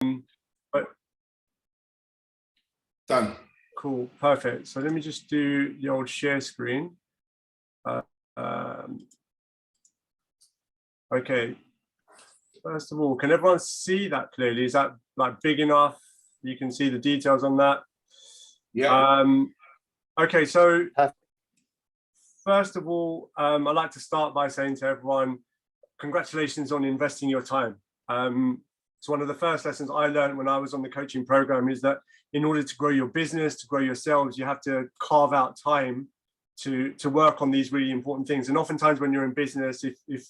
But done. Cool, perfect. So let me just do the old share screen. Okay. First of all, can everyone see that clearly? Is that like big enough? You can see the details on that. Yeah. Okay, so first of all, I'd like to start by saying to everyone, congratulations on investing your time. It's one of the first lessons I learned when I was on the coaching program, is that in order to grow your business, to grow yourselves, you have to carve out time to work on these really important things. And oftentimes when you're in business,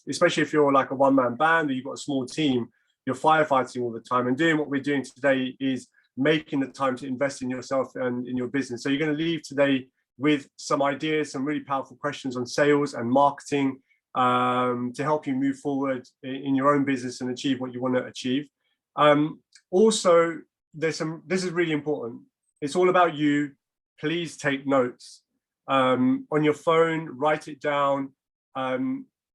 especially if you're like a one-man band or you've got a small team, you're firefighting all the time. And doing what we're doing today is making the time to invest in yourself and in your business. So you're going to leave today with some ideas, some really powerful questions on sales and marketing, to help you move forward in your own business and achieve what you want to achieve. Also, this is really important. It's all about you. Please take notes. On your phone, write it down,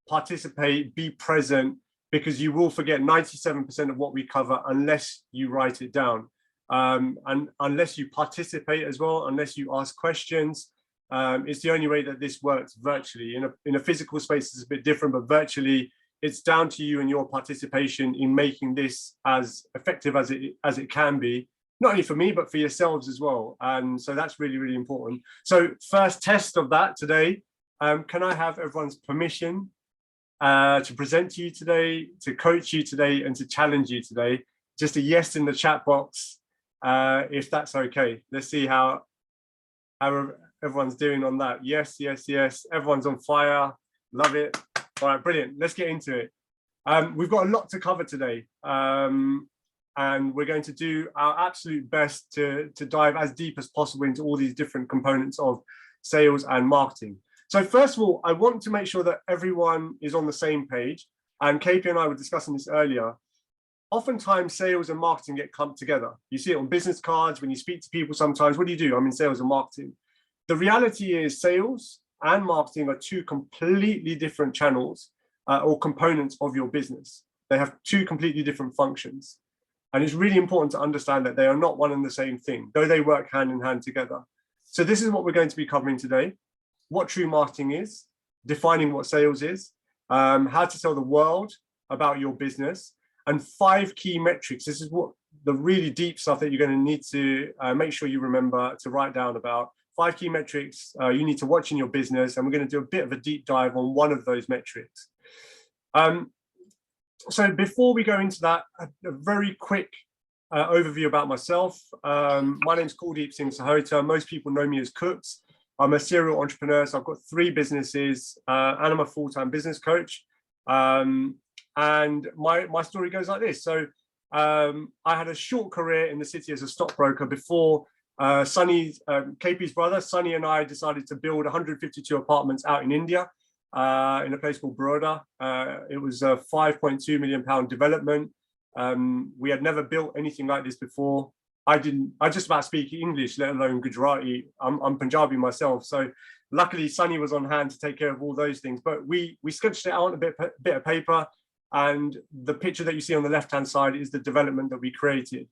participate, be present, because you will forget 97% of what we cover unless you write it down. And unless you participate as well, unless you ask questions. It's the only way that this works virtually. In a physical space, it's a bit different, but virtually, it's down to you and your participation in making this as effective as it can be, not only for me, but for yourselves as well. And so that's really, really important. So first test of that today, can I have everyone's permission to present to you today, to coach you today, and to challenge you today? Just a yes in the chat box, if that's okay. Let's see how everyone's doing on that. Yes, yes, yes. Everyone's on fire. Love it. All right, brilliant. Let's get into it. We've got a lot to cover today. And we're going to do our absolute best to dive as deep as possible into all these different components of sales and marketing. So first of all, I want to make sure that everyone is on the same page. And KP and I were discussing this earlier. Oftentimes, sales and marketing get clumped together. You see it on business cards, when you speak to people sometimes. What do? I'm in sales and marketing. The reality is sales and marketing are two completely different channels or components of your business. They have two completely different functions. And it's really important to understand that they are not one and the same thing, though they work hand in hand together. So this is what we're going to be covering today: what true marketing is, defining what sales is, how to tell the world about your business, and 5 key metrics. This is what the really deep stuff that you're going to need to make sure you remember to write down about. 5 key metrics you need to watch in your business, and we're going to do a bit of a deep dive on one of those metrics. So before we go into that, a very quick overview about myself. My name's Mr Singhs. Most people know me as Kooks. I'm a serial entrepreneur, so I've got 3 businesses, and I'm a full-time business coach. And my story goes like this. So I had a short career in the city as a stockbroker before Sunny, KP's brother, Sunny, and I decided to build 152 apartments out in India, in a place called Baroda. It was a £5.2 million development. We had never built anything like this before. I just about speak English, let alone Gujarati. I'm Punjabi myself. So luckily Sunny was on hand to take care of all those things. But we sketched it out on a bit of paper. And the picture that you see on the left-hand side is the development that we created.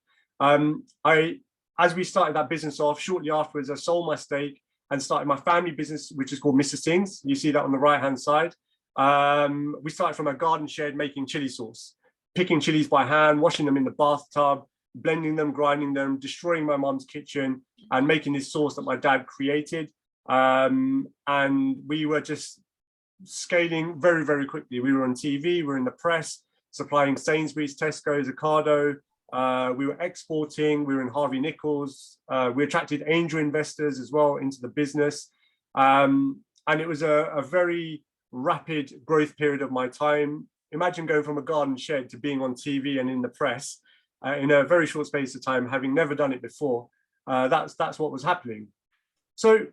As we started that business off, shortly afterwards, I sold my stake and started my family business, which is called Mr Singhs. You see that on the right-hand side. We started from a garden shed making chili sauce, picking chilies by hand, washing them in the bathtub, blending them, grinding them, destroying my mom's kitchen, and making this sauce that my dad created. And we were just scaling very, very quickly. We were on TV, we were in the press, supplying Sainsbury's, Tesco's, Ocado. We were exporting, we were in Harvey Nichols. We attracted angel investors as well into the business. And it was a very rapid growth period of my time. Imagine going from a garden shed to being on TV and in the press in a very short space of time, having never done it before. That's what was happening. So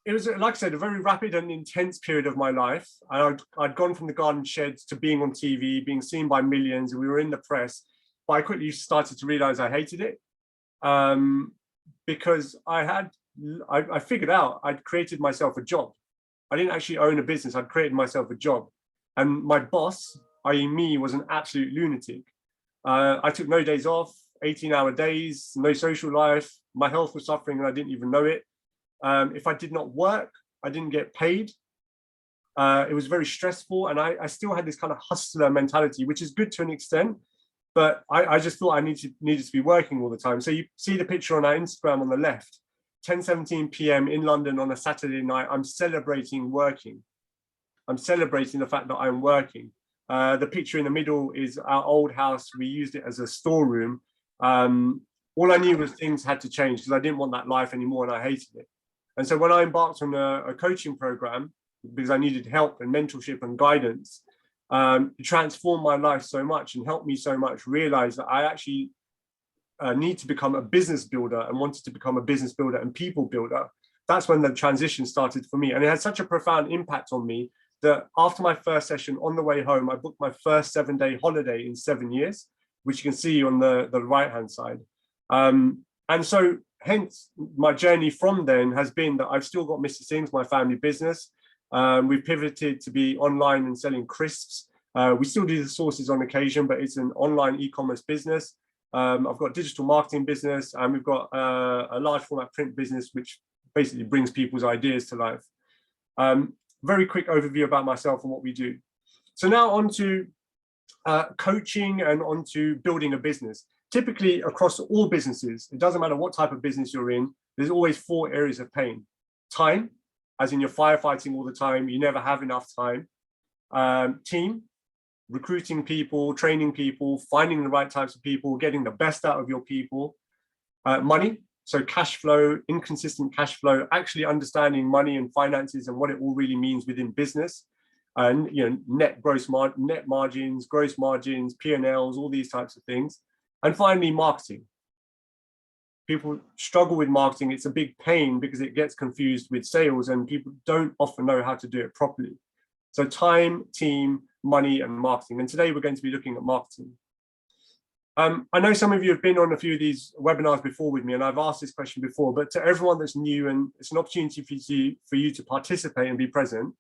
it was, like I said, a very rapid and intense period of my life. I'd gone from the garden sheds to being on TV, being seen by millions, and we were in the press. But I quickly started to realize I hated it, because I figured out I'd created myself a job. I didn't actually own a business. I'd created myself a job. And my boss, i.e. me, was an absolute lunatic. I took no days off, 18-hour days, no social life. My health was suffering and I didn't even know it. If I did not work, I didn't get paid. It was very stressful, and I still had this kind of hustler mentality, which is good to an extent, but I just thought I needed to be working all the time. So you see the picture on our Instagram on the left, 10:17 p.m. in London on a Saturday night. I'm celebrating working. I'm celebrating the fact that I'm working. The picture in the middle is our old house. We used it as a storeroom. All I knew was things had to change because I didn't want that life anymore and I hated it. And so when I embarked on a coaching program, because I needed help and mentorship and guidance, it transformed my life so much and helped me so much realize that I actually need to become a business builder and wanted to become a business builder and people builder. That's when the transition started for me. And it had such a profound impact on me that after my first session on the way home, I booked my first 7-day holiday in 7 years, which you can see on the right-hand side. And so hence my journey from then has been that I've still got Mr Singhs, my family business. We've pivoted to be online and selling crisps. We still do the sauces on occasion, but it's an online e-commerce business. I've got a digital marketing business, and we've got a large format print business, which basically brings people's ideas to life. Very quick overview about myself and what we do. So now on to coaching and on to building a business. Typically across all businesses, it doesn't matter what type of business you're in, there's always 4 areas of pain. Time, as in you're firefighting all the time, you never have enough time. Team, recruiting people, training people, finding the right types of people, getting the best out of your people. Money, so cash flow, inconsistent cash flow, actually understanding money and finances and what it all really means within business. And net margins, gross margins, P&Ls, all these types of things. And finally, marketing. People struggle with marketing. It's a big pain because it gets confused with sales and people don't often know how to do it properly. So time, team, money, and marketing. And today we're going to be looking at marketing. I know some of you have been on a few of these webinars before with me, and I've asked this question before, but to everyone that's new, and it's an opportunity for you to participate and be present,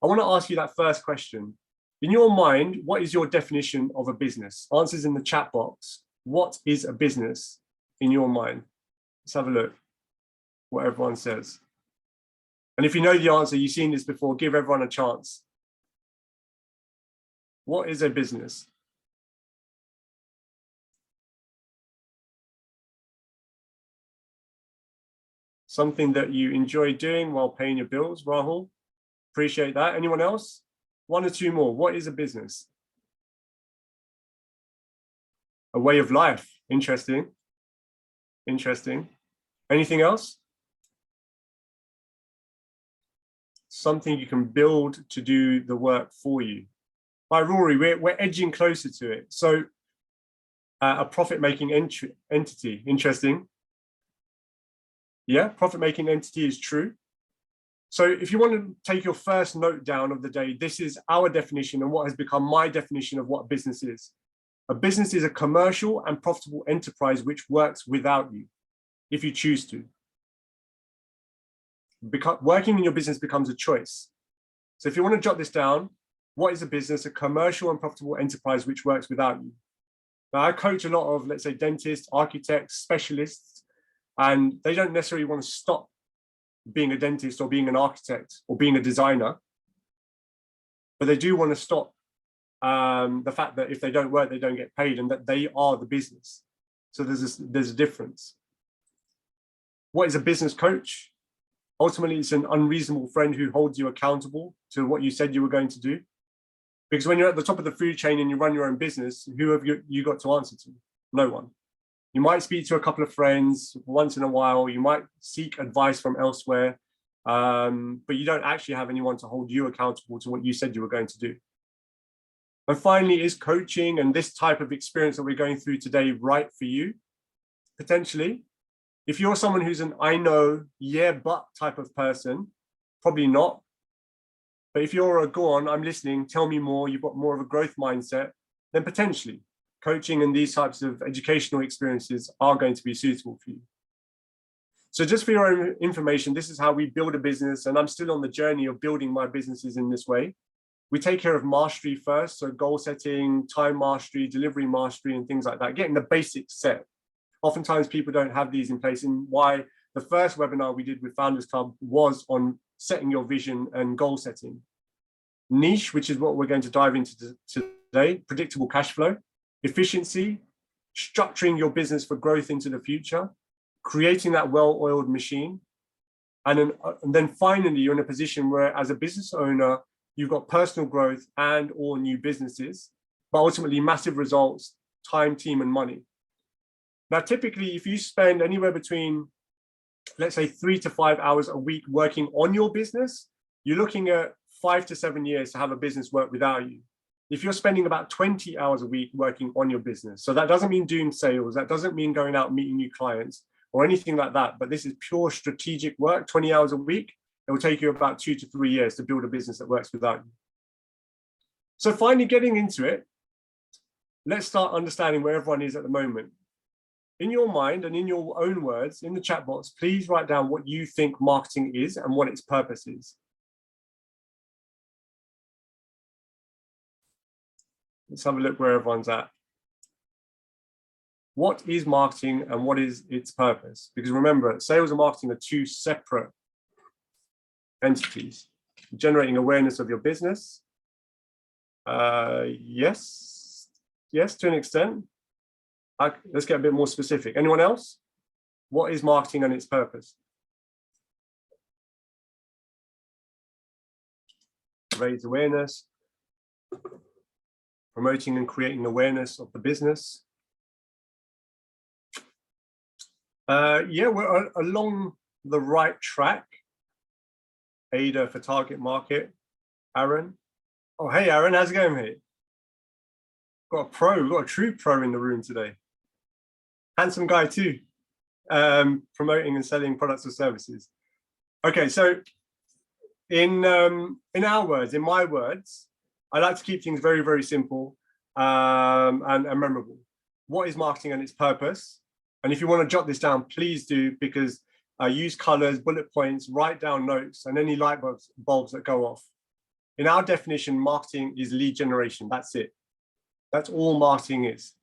I want to ask you that first question. In your mind, what is your definition of a business? Answers in the chat box. What is a business in your mind? Let's have a look what everyone says. And if you know the answer, you've seen this before, give everyone a chance. What is a business? Something that you enjoy doing while paying your bills, Rahul. Appreciate that. Anyone else? 1 or 2 more. What is a business? A way of life. Interesting. Interesting. Anything else? Something you can build to do the work for you. By Rory, we're edging closer to it. So a profit-making entity. Interesting. Yeah, profit-making entity is true. So if you want to take your first note down of the day, this is our definition and what has become my definition of what a business is. A business is a commercial and profitable enterprise which works without you, if you choose to. Working in your business becomes a choice. So if you want to jot this down, what is a business? A commercial and profitable enterprise which works without you. Now, I coach a lot of, let's say, dentists, architects, specialists, and they don't necessarily want to stop being a dentist or being an architect or being a designer, but they do want to stop the fact that if they don't work, they don't get paid, and that they are the business. So there's a difference. What is a business coach? Ultimately, it's an unreasonable friend who holds you accountable to what you said you were going to do. Because when you're at the top of the food chain and you run your own business, who have you got to answer to? No one. You might speak to a couple of friends once in a while. You might seek advice from elsewhere, but you don't actually have anyone to hold you accountable to what you said you were going to do. And finally, is coaching and this type of experience that we're going through today right for you? Potentially. If you're someone who's an I know, yeah, but type of person, probably not. But if you're a go on, I'm listening, tell me more, you've got more of a growth mindset, then potentially coaching and these types of educational experiences are going to be suitable for you. So just for your own information, this is how we build a business, and I'm still on the journey of building my businesses in this way. We take care of mastery first, so goal setting, time mastery, delivery mastery, and things like that, getting the basics set. Oftentimes people don't have these in place, and why the first webinar we did with Foundxrs Club was on setting your vision and goal setting. Niche, which is what we're going to dive into today, predictable cash flow, efficiency, structuring your business for growth into the future, creating that well-oiled machine. And then finally, you're in a position where as a business owner, you've got personal growth and or new businesses, but ultimately massive results, time, team, and money. Now, typically, if you spend anywhere between, let's say, 3 to 5 hours a week working on your business, you're looking at 5 to 7 years to have a business work without you. If you're spending about 20 hours a week working on your business, so that doesn't mean doing sales, that doesn't mean going out and meeting new clients or anything like that, but this is pure strategic work, 20 hours a week, it will take you about 2 to 3 years to build a business that works without you. So finally getting into it, let's start understanding where everyone is at the moment. In your mind and in your own words, in the chat box, please write down what you think marketing is and what its purpose is. Let's have a look where everyone's at. What is marketing and what is its purpose? Because remember, sales and marketing are two separate entities. Generating awareness of your business. Yes, to an extent. Let's get a bit more specific. Anyone else? What is marketing and its purpose? Raise awareness. Promoting and creating awareness of the business. Yeah, we're along the right track. Ada for target market. Aaron. Oh, hey, Aaron, how's it going, mate? Got a pro, got a true pro in the room today. Handsome guy too. Promoting and selling products or services. Okay, so in our words, in my words, I like to keep things very, very simple and memorable. What is marketing and its purpose? And if you want to jot this down, please do, because use colors, bullet points, write down notes, and any light bulbs that go off. In our definition, marketing is lead generation. That's it. That's all marketing is.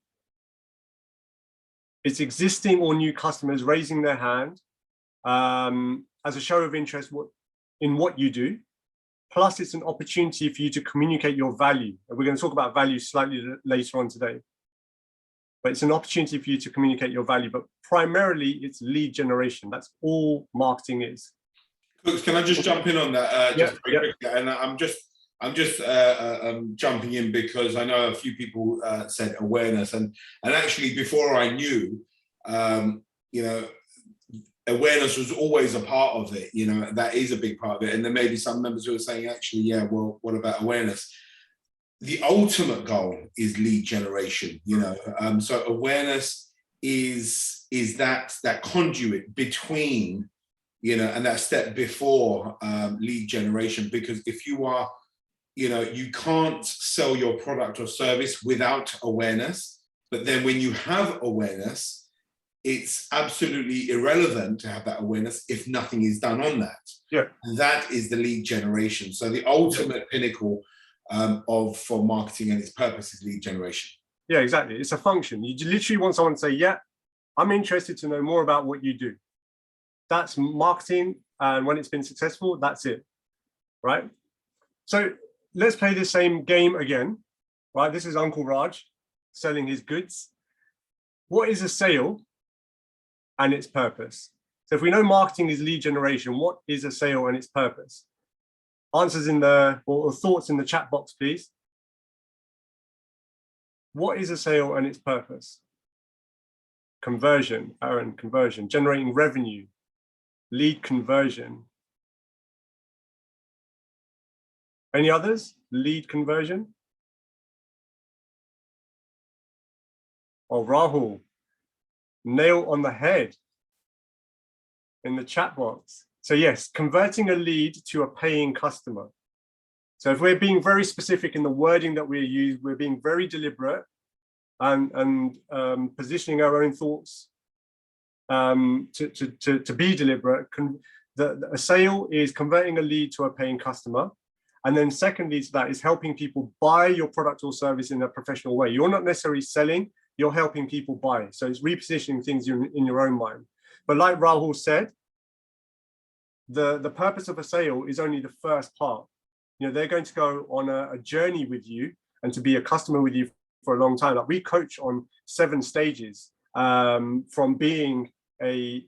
It's existing or new customers raising their hand as a show of interest in what you do. Plus, it's an opportunity for you to communicate your value. And we're going to talk about value slightly later on today. But it's an opportunity for you to communicate your value. But primarily, it's lead generation. That's all marketing is. Kooks, can I just jump in on that just very quickly? And I'm just jumping in because I know a few people said awareness, and actually before I knew, you know, awareness was always a part of it. You know, that is a big part of it. And there may be some members who are saying, actually, yeah, well, what about awareness? The ultimate goal is lead generation. You know, so awareness is that conduit between, you know, and that step before lead generation. Because if you are, you know, you can't sell your product or service without awareness. But then when you have awareness, it's absolutely irrelevant to have that awareness if nothing is done on that. Yeah. And that is the lead generation. So the ultimate pinnacle for marketing and its purpose is lead generation. Yeah, exactly. It's a function. You literally want someone to say, yeah, I'm interested to know more about what you do. That's marketing. And when it's been successful, that's it. Right? So let's play the same game again. Right? This is Uncle Raj selling his goods. What is a sale and its purpose? So if we know marketing is lead generation, what is a sale and its purpose? Answers in the, or thoughts in the chat box, please. What is a sale and its purpose? Conversion, Aaron, conversion, generating revenue, lead conversion. Any others? Lead conversion? Oh, Rahul, nail on the head in the chat box. So yes, converting a lead to a paying customer. So if we're being very specific in the wording that we use, we're being very deliberate and positioning our own thoughts to be deliberate. A sale is converting a lead to a paying customer. And then secondly to that is helping people buy your product or service in a professional way. You're not necessarily selling, you're helping people buy. So it's repositioning things in your own mind. But like Rahul said, the purpose of a sale is only the first part. You know, they're going to go on a journey with you and to be a customer with you for a long time. Like we coach on 7 stages, from being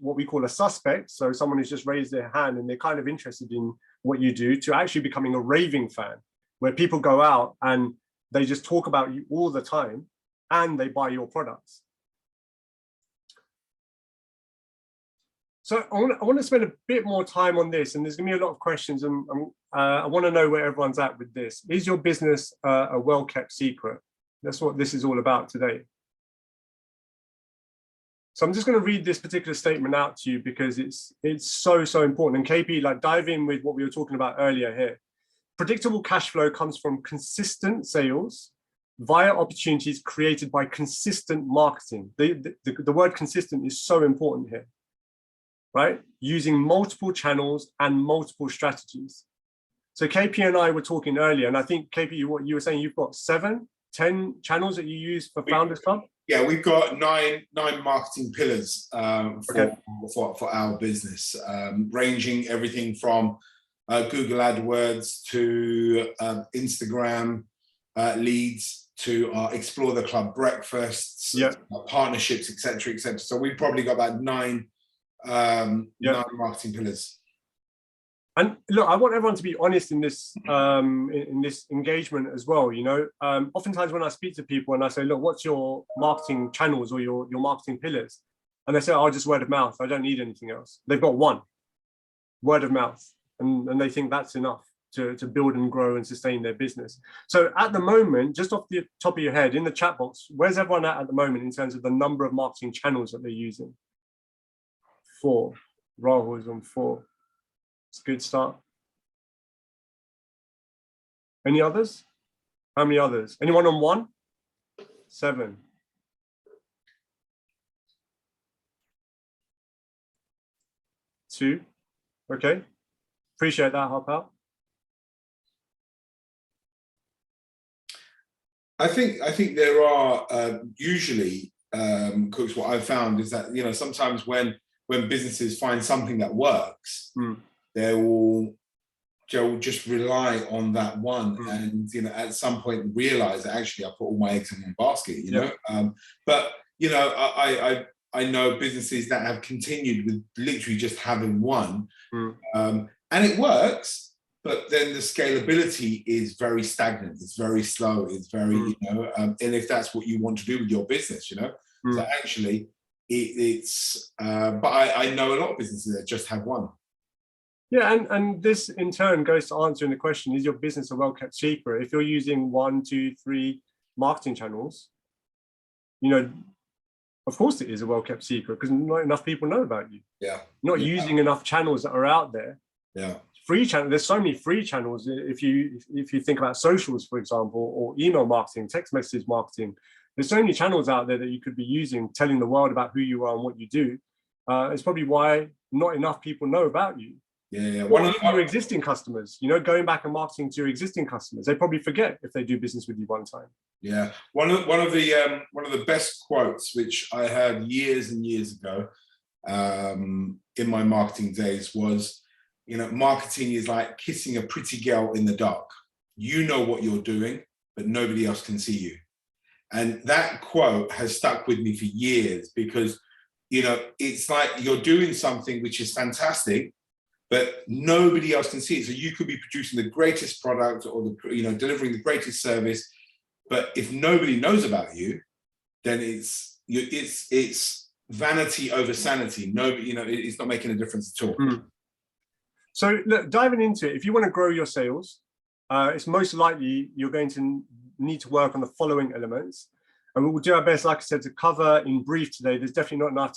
what we call a suspect, so someone who's just raised their hand and they're kind of interested in what you do, to actually becoming a raving fan, where people go out and they just talk about you all the time and they buy your products. So I want to spend a bit more time on this, and there's going to be a lot of questions, and I want to know where everyone's at with this. Is your business a well-kept secret? That's what this is all about today. So I'm just going to read this particular statement out to you because it's so important. And KP, like, dive in with what we were talking about earlier here. Predictable cash flow comes from consistent sales via opportunities created by consistent marketing. The word consistent is so important here, right? Using multiple channels and multiple strategies. So KP and I were talking earlier, and I think KP, what you were saying, you've got 7, 10 channels that you use for Foundxrs Club? Yeah, we've got nine marketing pillars for our business, ranging everything from Google AdWords to Instagram leads to our Explore the Club breakfasts, partnerships, etc., etc. So we've probably got about 9 marketing pillars. And look, I want everyone to be honest in this engagement as well. You know, oftentimes when I speak to people and I say, look, what's your marketing channels or your marketing pillars? And they say, oh, just word of mouth. I don't need anything else. They've got 1, word of mouth. And they think that's enough to build and grow and sustain their business. So at the moment, just off the top of your head, in the chat box, where's everyone at the moment in terms of the number of marketing channels that they're using? 4. Rahul is on 4. It's a good start. Any others? How many others? Anyone on 1? 7. 2. Okay. Appreciate that, Hop Out. I think there are usually, Kooks, what I've found is that, you know, sometimes when businesses find something that works, they'll just rely on that one, and, you know, at some point realize that actually I put all my eggs in one basket, you know. But, you know, I know businesses that have continued with literally just having one, and it works, but then the scalability is very stagnant. It's very slow. It's very, you know, and if that's what you want to do with your business, you know, so actually but I know a lot of businesses that just have one. Yeah, and this in turn goes to answering the question, is your business a well-kept secret? If you're using 1, 2, 3 marketing channels, you know, of course it is a well-kept secret because not enough people know about you. Yeah. Not using enough channels that are out there. Yeah. Free channel, there's so many free channels. If you think about socials, for example, or email marketing, text message marketing, there's so many channels out there that you could be using, telling the world about who you are and what you do. It's probably why not enough people know about you. Yeah. One of your existing customers, you know, going back and marketing to your existing customers, they probably forget if they do business with you one time. Yeah, one of the best quotes which I heard years and years ago in my marketing days was, you know, marketing is like kissing a pretty girl in the dark. You know what you're doing, but nobody else can see you. And that quote has stuck with me for years because, you know, it's like you're doing something which is fantastic, but nobody else can see it. So you could be producing the greatest product or delivering the greatest service, but if nobody knows about you, then it's vanity over sanity. Nobody, you know, it's not making a difference at all. So look, diving into it, if you want to grow your sales, it's most likely you're going to need to work on the following elements, and we will do our best, like I said, to cover in brief today. There's definitely not enough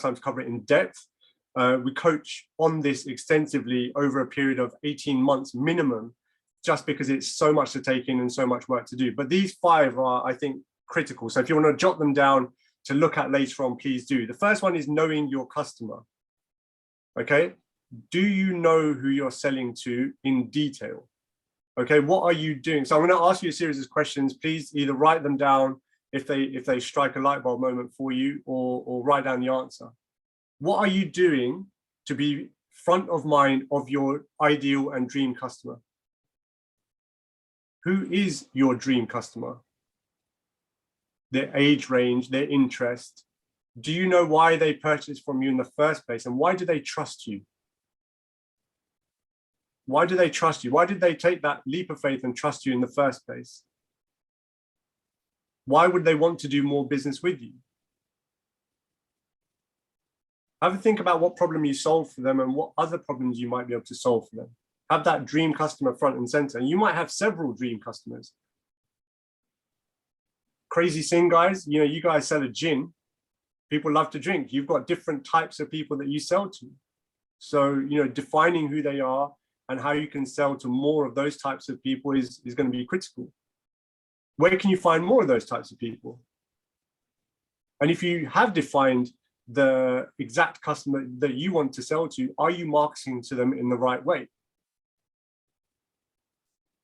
time to cover it in depth. We coach on this extensively over a period of 18 months minimum, just because it's so much to take in and so much work to do. But these 5 are, I think, critical. So if you want to jot them down to look at later on, please do. The first one is knowing your customer. Okay. Do you know who you're selling to in detail? Okay, what are you doing? So I'm going to ask you a series of questions. Please either write them down if they strike a light bulb moment for you, or write down the answer. What are you doing to be front of mind of your ideal and dream customer? Who is your dream customer? Their age range, their interest. Do you know why they purchased from you in the first place, and why do they trust you? Why do they trust you? Why did they take that leap of faith and trust you in the first place? Why would they want to do more business with you? Have a think about what problem you solve for them and what other problems you might be able to solve for them. Have that dream customer front and center. And you might have several dream customers. Crazy Singh guys, you know, you guys sell a gin. People love to drink. You've got different types of people that you sell to. So, you know, defining who they are and how you can sell to more of those types of people is going to be critical. Where can you find more of those types of people? And if you have defined the exact customer that you want to sell to, are you marketing to them in the right way?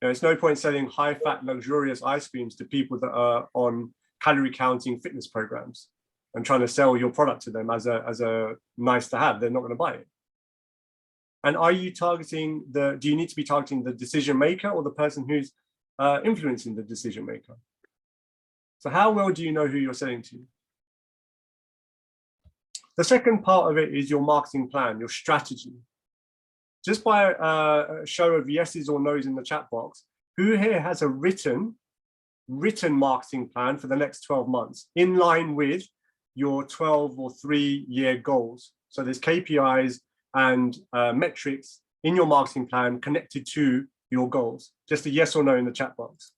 You know, it's no point selling high-fat, luxurious ice creams to people that are on calorie counting fitness programs and trying to sell your product to them as a nice to have. They're not going to buy it. And are you targeting do you need to be targeting the decision maker or the person who's influencing the decision maker? So how well do you know who you're selling to? The second part of it is your marketing plan, your strategy. Just by a show of yeses or nos in the chat box, who here has a written marketing plan for the next 12 months in line with your 12 or 3-year goals? So there's KPIs and metrics in your marketing plan connected to your goals. Just a yes or no in the chat box.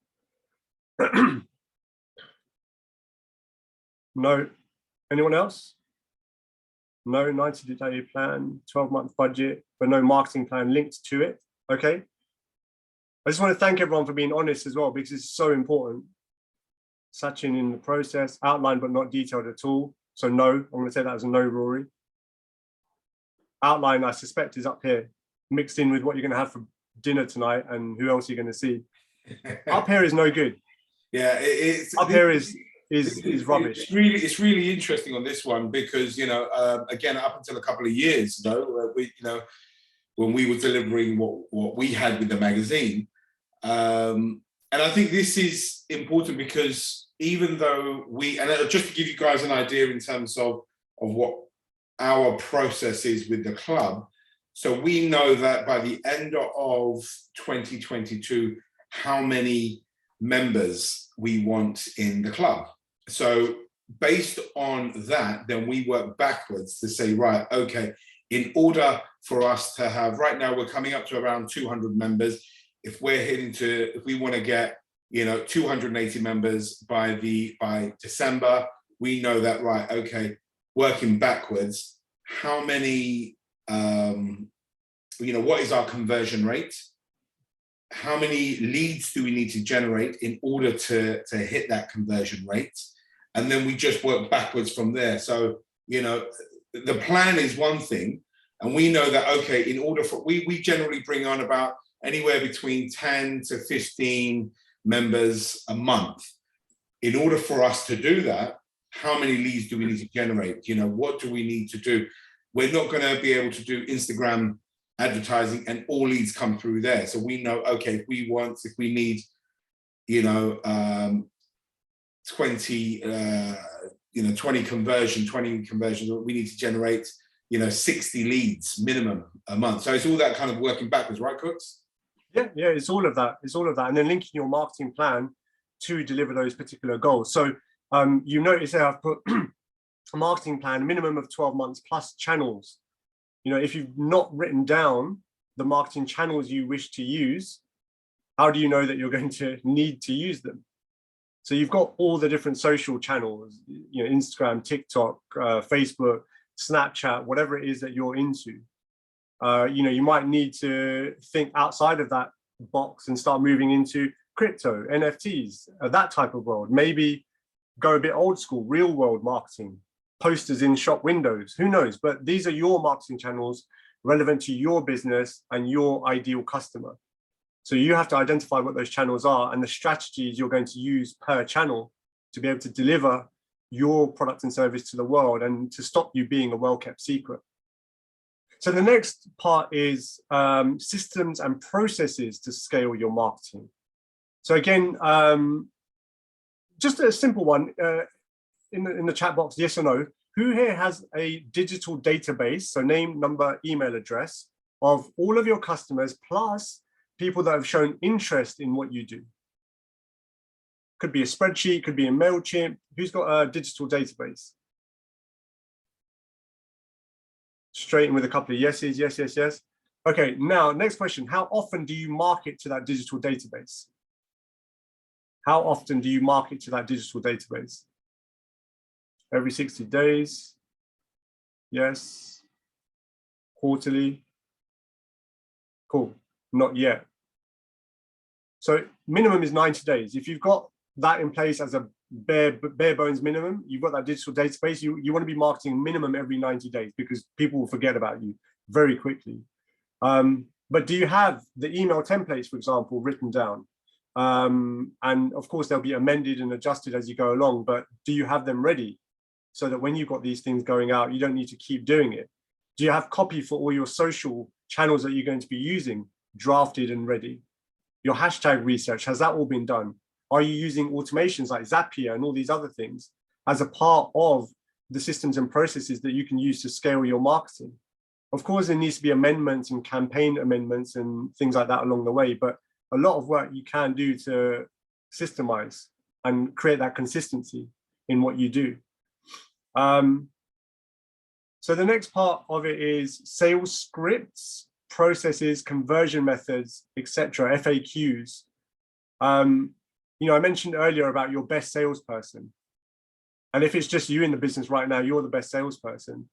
No. Anyone else? No 90-day plan, 12-month budget, but no marketing plan linked to it. Okay. I just want to thank everyone for being honest as well, because it's so important. Sachin in the process, outlined but not detailed at all. So no, I'm going to say that as a no, Rory. Outline, I suspect, is up here, mixed in with what you're going to have for dinner tonight and who else you're going to see. Up here is no good. Yeah, it's up here is rubbish. It's really interesting on this one because, you know, again, up until a couple of years ago, when we were delivering what we had with the magazine, and I think this is important because even though and just to give you guys an idea in terms of what our process is with the club, so we know that by the end of 2022, how many members we want in the club. So based on that, then we work backwards to say, right, okay, in order for us to have, right now we're coming up to around 200 members. If we want to get, you know, 280 members by December, we know that, right, okay, working backwards, how many, you know, what is our conversion rate? How many leads do we need to generate in order to hit that conversion rate? And then we just work backwards from there. So, you know, the plan is one thing, and we know that, okay, in order for, we generally bring on about anywhere between 10 to 15 members a month. In order for us to do that, how many leads do we need to generate? You know, what do we need to do? We're not going to be able to do Instagram advertising and all leads come through there. So we know, okay, if we need, you know, 20 conversions, we need to generate, you know, 60 leads minimum a month. So it's all that kind of working backwards, right, Kooks? Yeah, it's all of that. It's all of that. And then linking your marketing plan to deliver those particular goals. So you notice that I've put a marketing plan, minimum of 12 months plus channels. You know, if you've not written down the marketing channels you wish to use, how do you know that you're going to need to use them? So you've got all the different social channels, you know, Instagram, TikTok, Facebook, Snapchat, whatever it is that you're into. You know, you might need to think outside of that box and start moving into crypto, NFTs, that type of world. Maybe go a bit old school, real world marketing, posters in shop windows, who knows? But these are your marketing channels relevant to your business and your ideal customer. So you have to identify what those channels are and the strategies you're going to use per channel to be able to deliver your product and service to the world and to stop you being a well-kept secret. So the next part is systems and processes to scale your marketing. So again, just a simple one in the chat box, yes or no. Who here has a digital database, so name, number, email address, of all of your customers plus people that have shown interest in what you do? Could be a spreadsheet, could be a MailChimp. Who's got a digital database? Straight in with a couple of yeses, yes, yes, yes. Okay, now next question. How often do you market to that digital database? How often do you market to that digital database? Every 60 days? Yes. Quarterly? Cool, not yet. So minimum is 90 days. If you've got that in place as a bare bones minimum, you've got that digital database, you want to be marketing minimum every 90 days because people will forget about you very quickly. But do you have the email templates, for example, written down? And of course, they'll be amended and adjusted as you go along, but do you have them ready so that when you've got these things going out, you don't need to keep doing it? Do you have copy for all your social channels that you're going to be using drafted and ready? Your hashtag research, has that all been done? Are you using automations like Zapier and all these other things as a part of the systems and processes that you can use to scale your marketing? Of course, there needs to be amendments and campaign amendments and things like that along the way, but a lot of work you can do to systemize and create that consistency in what you do. So the next part of it is sales scripts, processes, conversion methods, etc., FAQs. You know, I mentioned earlier about your best salesperson. And if it's just you in the business right now, you're the best salesperson.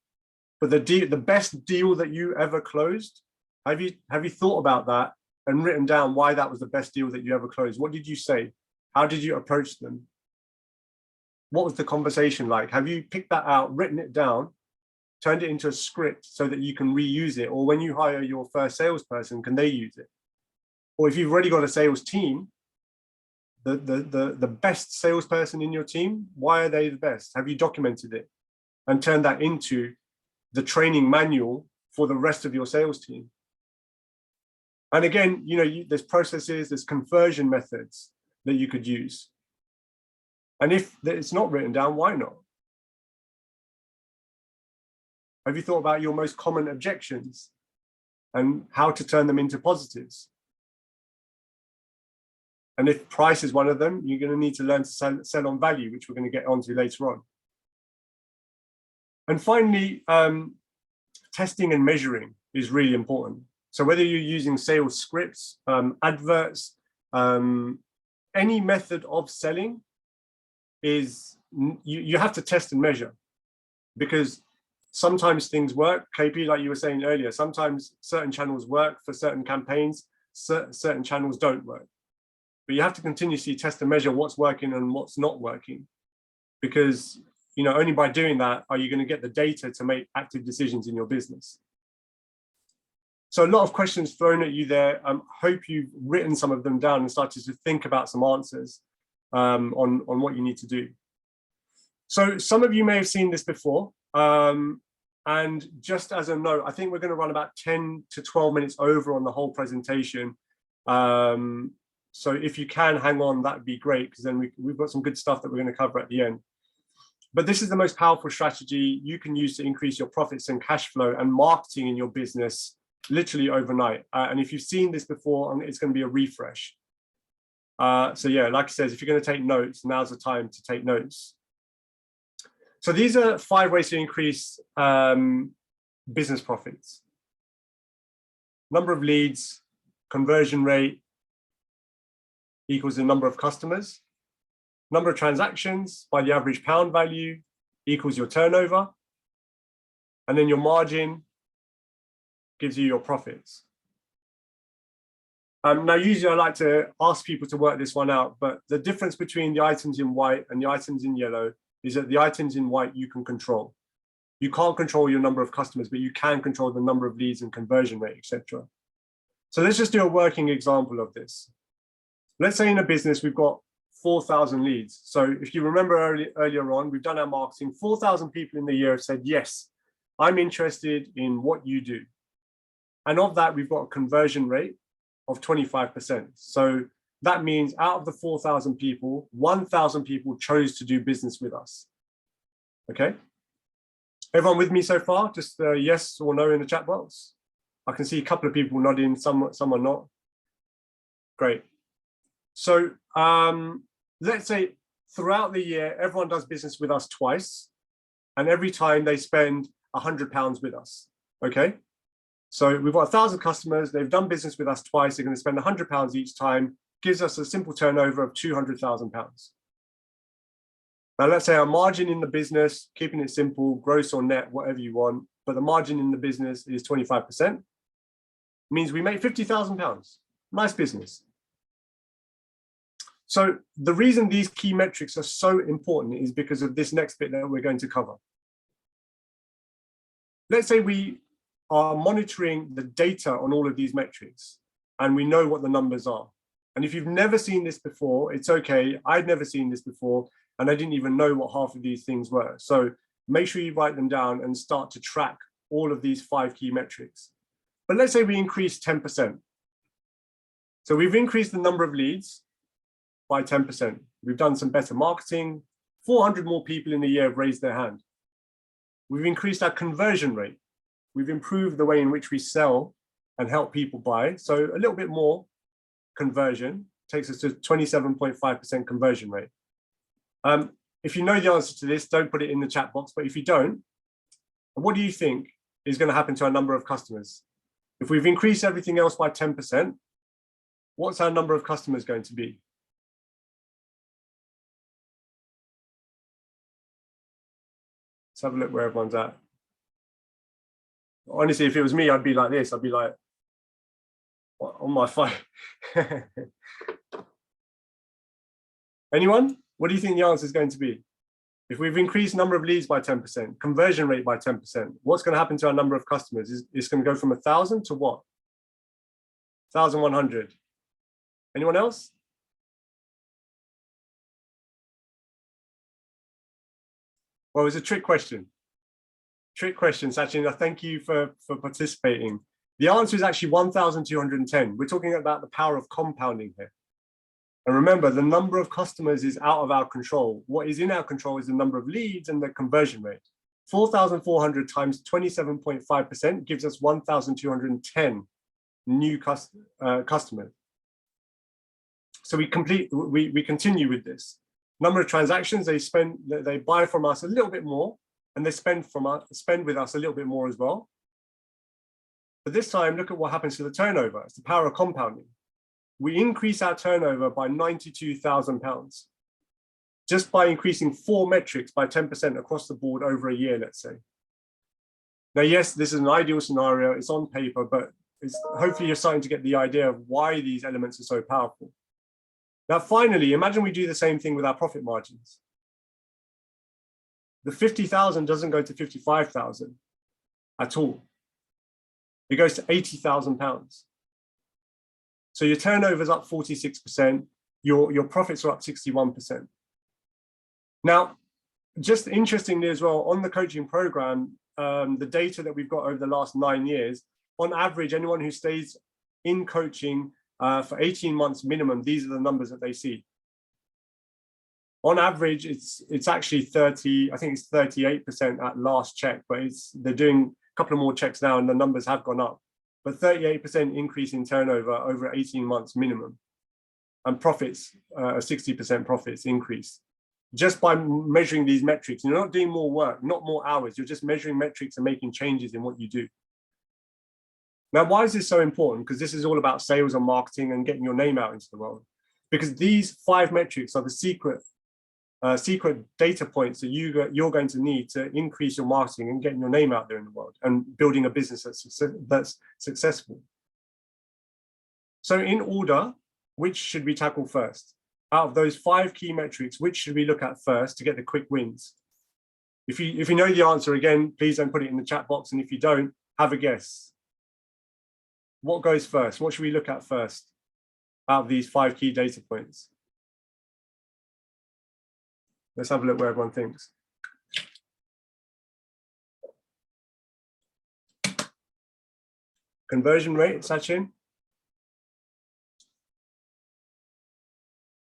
But the best deal that you ever closed, have you thought about that and written down why that was the best deal that you ever closed? What did you say? How did you approach them? What was the conversation like? Have you picked that out, written it down, turned it into a script so that you can reuse it? Or when you hire your first salesperson, can they use it? Or if you've already got a sales team, the best salesperson in your team, why are they the best? Have you documented it and turned that into the training manual for the rest of your sales team? And again, you know, there's processes, there's conversion methods that you could use. And if it's not written down, why not? Have you thought about your most common objections and how to turn them into positives? And if price is one of them, you're going to need to learn to sell on value, which we're going to get onto later on. And finally, testing and measuring is really important. So whether you're using sales scripts, adverts, any method of selling is you have to test and measure, because sometimes things work. KP, like you were saying earlier, sometimes certain channels work for certain campaigns, certain channels don't work. But you have to continuously test and measure what's working and what's not working, because you know, only by doing that are you going to get the data to make active decisions in your business. So a lot of questions thrown at you there. Hope you've written some of them down and started to think about some answers on what you need to do. So some of you may have seen this before. And just as a note, I think we're going to run about 10 to 12 minutes over on the whole presentation. So if you can hang on, that would be great, because then we've got some good stuff that we're going to cover at the end. But this is the most powerful strategy you can use to increase your profits and cash flow and marketing in your business literally overnight. And if you've seen this before, it's going to be a refresh. So yeah, like I said, if you're going to take notes, now's the time to take notes. So these are 5 ways to increase business profits. Number of leads, conversion rate equals the number of customers. Number of transactions by the average pound value equals your turnover. And then your margin gives you your profits. Now, usually I like to ask people to work this one out, but the difference between the items in white and the items in yellow is that the items in white you can control. You can't control your number of customers, but you can control the number of leads and conversion rate, etc. So let's just do a working example of this. Let's say in a business, we've got 4,000 leads. So if you remember earlier on, we've done our marketing, 4,000 people in the year have said, yes, I'm interested in what you do. And of that, we've got a conversion rate of 25%. So that means out of the 4,000 people, 1,000 people chose to do business with us. Okay. Everyone with me so far? Just yes or no in the chat box. I can see a couple of people nodding, some are not. Great. So let's say throughout the year, everyone does business with us twice, and every time they spend £100 with us. Okay. So we've got 1,000 customers, they've done business with us twice, they're going to spend £100 each time, gives us a simple turnover of £200,000. Now let's say our margin in the business, keeping it simple, gross or net, whatever you want, but the margin in the business is 25%, means we make £50,000. Nice business. So the reason these key metrics are so important is because of this next bit that we're going to cover. Let's say we are monitoring the data on all of these metrics and we know what the numbers are. And if you've never seen this before, it's okay. I'd never seen this before, and I didn't even know what half of these things were. So make sure you write them down and start to track all of these 5 key metrics. But let's say we increase 10%. So we've increased the number of leads by 10%. We've done some better marketing. 400 more people in the year have raised their hand. We've increased our conversion rate. We've improved the way in which we sell and help people buy. So a little bit more conversion takes us to 27.5% conversion rate. If you know the answer to this, don't put it in the chat box. But if you don't, what do you think is going to happen to our number of customers? If we've increased everything else by 10%, what's our number of customers going to be? Let's have a look where everyone's at. Honestly, if it was me, I'd be like this. I'd be like, what, on my phone. Anyone? What do you think the answer is going to be? If we've increased number of leads by 10%, conversion rate by 10%, what's going to happen to our number of customers? It's going to go from 1,000 to what? 1,100. Anyone else? Well, it was a trick question. Trick question, Sachin. Thank you for participating. The answer is actually 1,210. We're talking about the power of compounding here. And remember, the number of customers is out of our control. What is in our control is the number of leads and the conversion rate. 4,400 times 27.5% gives us 1,210 new customers. So we continue with this. Number of transactions, they buy from us a little bit more, and they spend with us a little bit more as well. But this time, look at what happens to the turnover. It's the power of compounding. We increase our turnover by £92,000 just by increasing 4 metrics by 10% across the board over a year, let's say. Now, yes, this is an ideal scenario. It's on paper, but hopefully you're starting to get the idea of why these elements are so powerful. Now, finally, imagine we do the same thing with our profit margins. The 50,000 doesn't go to 55,000 at all. It goes to £80,000. So your turnover is up 46%, your profits are up 61%. Now, just interestingly as well, on the coaching program, the data that we've got over the last 9 years, on average, anyone who stays in coaching for 18 months minimum, these are the numbers that they see. On average, it's actually 30, I think it's 38% at last check, but they're doing a couple of more checks now and the numbers have gone up. But 38% increase in turnover over 18 months minimum, and profits, 60% profits increase. Just by measuring these metrics, you're not doing more work, not more hours, you're just measuring metrics and making changes in what you do. Now, why is this so important? Because this is all about sales and marketing and getting your name out into the world. Because these 5 metrics are the secret data points that you're going to need to increase your marketing and getting your name out there in the world and building a business that's successful. So in order, which should we tackle first? Out of those 5 key metrics, which should we look at first to get the quick wins? If you know the answer, again, please don't put it in the chat box. And if you don't, have a guess. What goes first? What should we look at first out of these 5 key data points? Let's have a look where everyone thinks. Conversion rate, Sachin.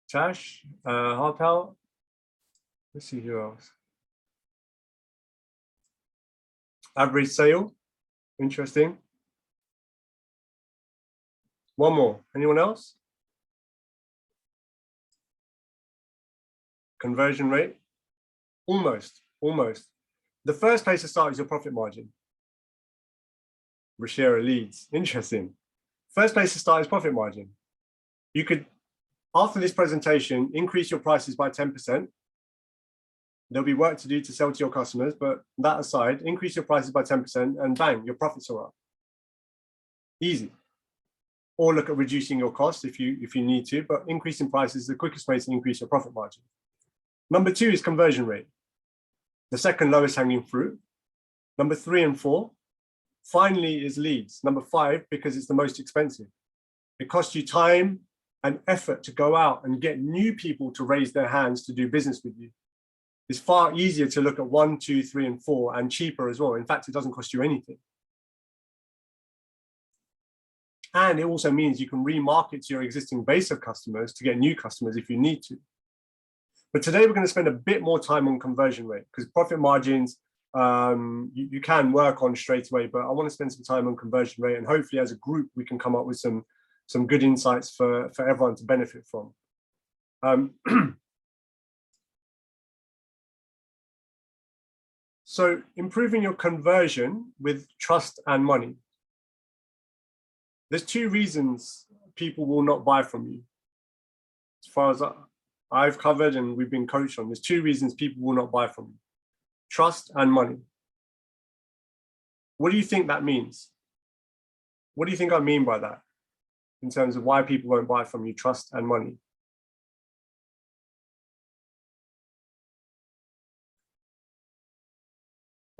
Tash, Harpal. Let's see who else. Average sale, interesting. One more, anyone else? Conversion rate, almost. The first place to start is your profit margin. Rashira leads, interesting. First place to start is profit margin. You could, after this presentation, increase your prices by 10%. There'll be work to do to sell to your customers, but that aside, increase your prices by 10% and bang, your profits are up. Easy. Or look at reducing your costs if you need to, but increasing prices is the quickest way to increase your profit margin. Number 2 is conversion rate, the second lowest hanging fruit. Number 3 and 4, finally is leads. Number 5, because it's the most expensive. It costs you time and effort to go out and get new people to raise their hands to do business with you. It's far easier to look at 1, 2, 3, and 4 and cheaper as well. In fact, it doesn't cost you anything. And it also means you can remarket to your existing base of customers to get new customers if you need to. But today we're going to spend a bit more time on conversion rate because profit margins you can work on straight away, but I want to spend some time on conversion rate, and hopefully as a group we can come up with some good insights for everyone to benefit from. So improving your conversion with trust and money. There's 2 reasons people will not buy from you. As far as I've covered and we've been coached on, there's 2 reasons people will not buy from you. Trust and money. What do you think that means? What do you think I mean by that in terms of why people won't buy from you, trust and money?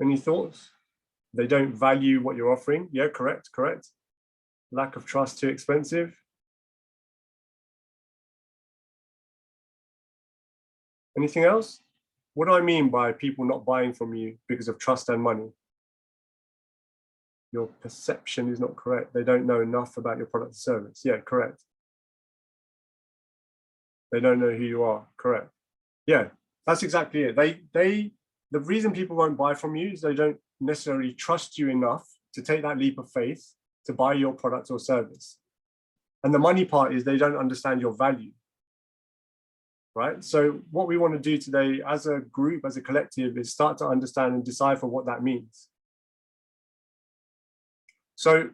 Any thoughts? They don't value what you're offering. Yeah, correct. Lack of trust, too expensive. Anything else? What do I mean by people not buying from you because of trust and money? Your perception is not correct. They don't know enough about your product or service. Yeah, correct. They don't know who you are. Correct. Yeah, that's exactly it. The reason people won't buy from you is they don't necessarily trust you enough to take that leap of faith to buy your product or service. And the money part is they don't understand your value. Right? So what we want to do today as a group, as a collective, is start to understand and decipher what that means. So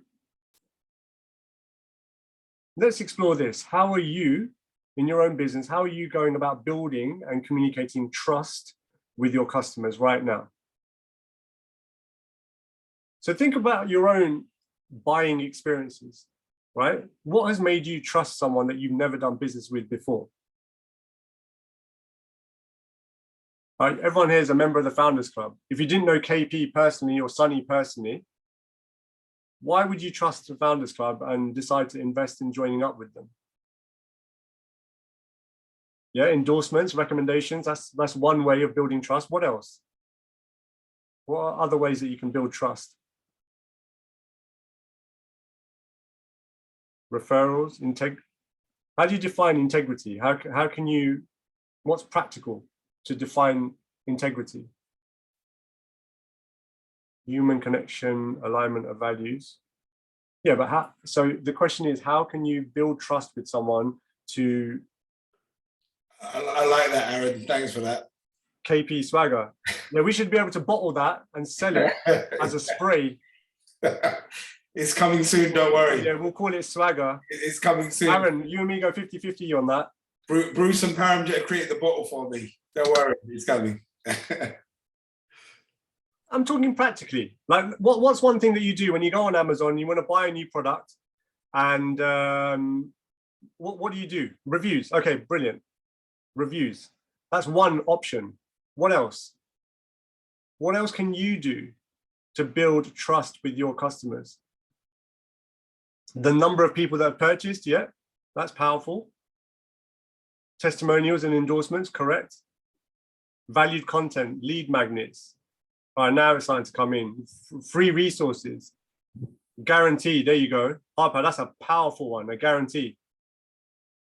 let's explore this. How are you, in your own business, how are you going about building and communicating trust with your customers right now? So think about your own buying experiences, right? What has made you trust someone that you've never done business with before? Right, everyone here is a member of the Foundxrs Club. If you didn't know KP personally or Sunny personally, why would you trust the Foundxrs Club and decide to invest in joining up with them? Yeah, endorsements, recommendations, that's one way of building trust. What else? What are other ways that you can build trust? Referrals, how do you define integrity? How can you, what's practical to define integrity? Human connection, alignment of values. Yeah, but how, so the question is, how can you build trust with someone to... I like that, Aaron. Thanks for that. KP swagger. Yeah, we should be able to bottle that and sell it as a spray. It's coming soon, don't worry. Yeah, we'll call it swagger. It's coming soon. Aaron, you and me go 50-50 on that. Bruce and Paramjet create the bottle for me. Don't worry, it's coming. I'm talking practically. Like, what's one thing that you do when you go on Amazon, you want to buy a new product, and what do you do? Reviews. Okay, brilliant. Reviews. That's one option. What else? What else can you do to build trust with your customers? The number of people that have purchased, yeah, that's powerful. Testimonials and endorsements, correct. Valued content, lead magnets. All right, now it's starting to come in. Free resources, guarantee, there you go. Harper, that's a powerful one, a guarantee.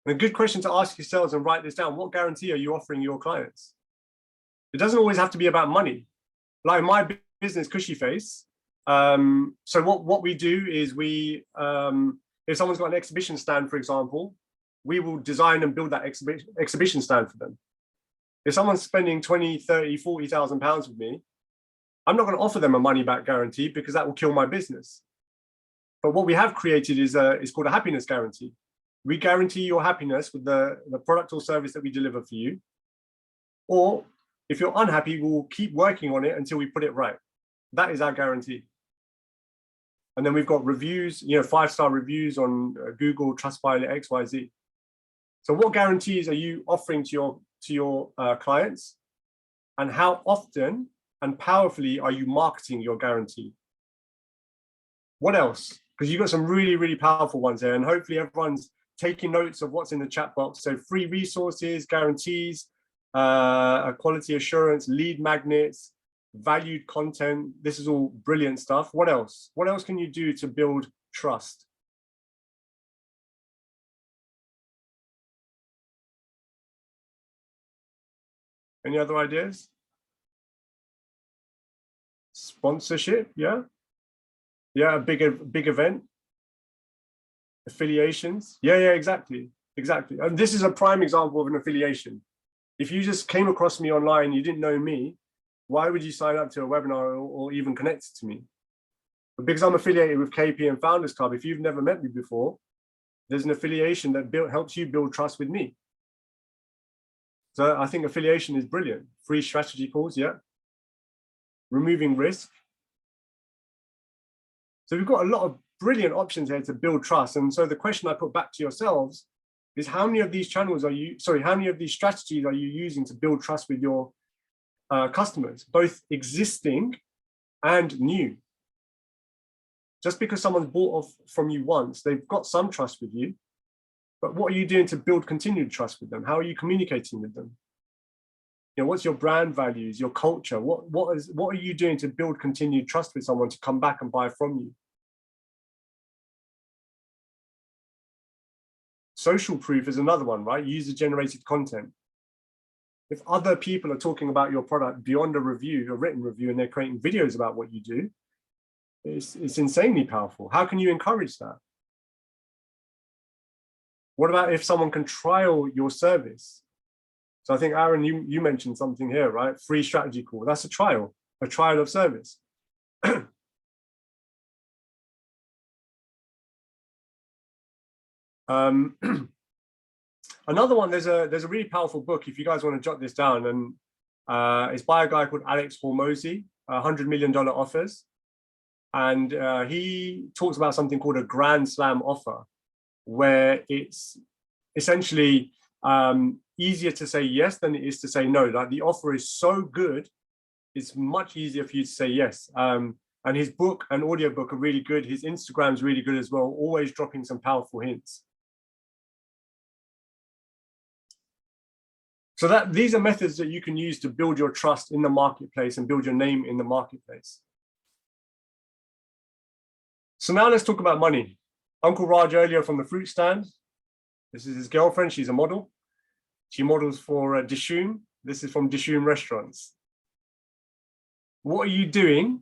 And a good question to ask yourselves and write this down. What guarantee are you offering your clients? It doesn't always have to be about money. Like my business, Cushy Face. So what we do is we, if someone's got an exhibition stand, for example, we will design and build that exhibition stand for them. If someone's spending 20, 30, 40,000 pounds with me, I'm not going to offer them a money back guarantee because that will kill my business. But what we have created is called a happiness guarantee. We guarantee your happiness with the product or service that we deliver for you. Or if you're unhappy, we'll keep working on it until we put it right. That is our guarantee. And then we've got reviews, 5-star reviews on Google, Trustpilot, XYZ. So what guarantees are you offering to your clients? And how often and powerfully are you marketing your guarantee? What else? Because you've got some really, really powerful ones there. And hopefully everyone's taking notes of what's in the chat box. So free resources, guarantees, quality assurance, lead magnets, valued content. This is all brilliant stuff. What else? What else can you do to build trust? Any other ideas? Sponsorship, yeah. Yeah, a big event. Affiliations. Yeah, exactly. And this is a prime example of an affiliation. If you just came across me online, you didn't know me, why would you sign up to a webinar or even connect to me? But because I'm affiliated with KP and Foundxrs Club, if you've never met me before, there's an affiliation that helps you build trust with me. So I think affiliation is brilliant. Free strategy calls, yeah. Removing risk. So we've got a lot of brilliant options here to build trust. And so the question I put back to yourselves is how many of these strategies are you using to build trust with your customers, both existing and new? Just because someone's bought off from you once, they've got some trust with you, but what are you doing to build continued trust with them? How are you communicating with them? What's your brand values, your culture? What are you doing to build continued trust with someone to come back and buy from you? Social proof is another one, right? User-generated content. If other people are talking about your product beyond a review, a written review, and they're creating videos about what you do, it's insanely powerful. How can you encourage that? What about if someone can trial your service? So I think, Aaron, you mentioned something here, right? Free strategy call. That's a trial of service. Another one, there's a really powerful book, if you guys want to jot this down, and it's by a guy called Alex Hormozi, $100 Million Offers. And he talks about something called a Grand Slam offer, where it's essentially easier to say yes than it is to say no. Like the offer is so good, it's much easier for you to say yes. And his book and audiobook are really good. His Instagram's really good as well, always dropping some powerful hints. So these are methods that you can use to build your trust in the marketplace and build your name in the marketplace. So now let's talk about money. Uncle Raj earlier from the fruit stand. This is his girlfriend. She's a model. She models for Dishoom. This is from Dishoom Restaurants. What are you doing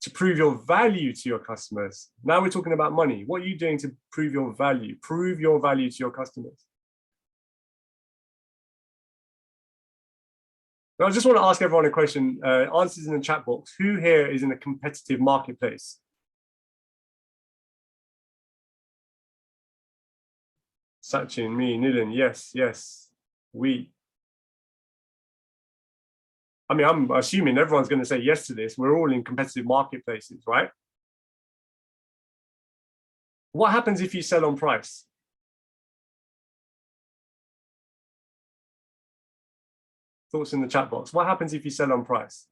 to prove your value to your customers? Now we're talking about money. What are you doing to prove your value? Prove your value to your customers. Now, I just want to ask everyone a question. Answers in the chat box. Who here is in a competitive marketplace? Sachin, me, Nilan, yes, we. I mean, I'm assuming everyone's going to say yes to this. We're all in competitive marketplaces, right? What happens if you sell on price? Thoughts in the chat box. What happens if you sell on price?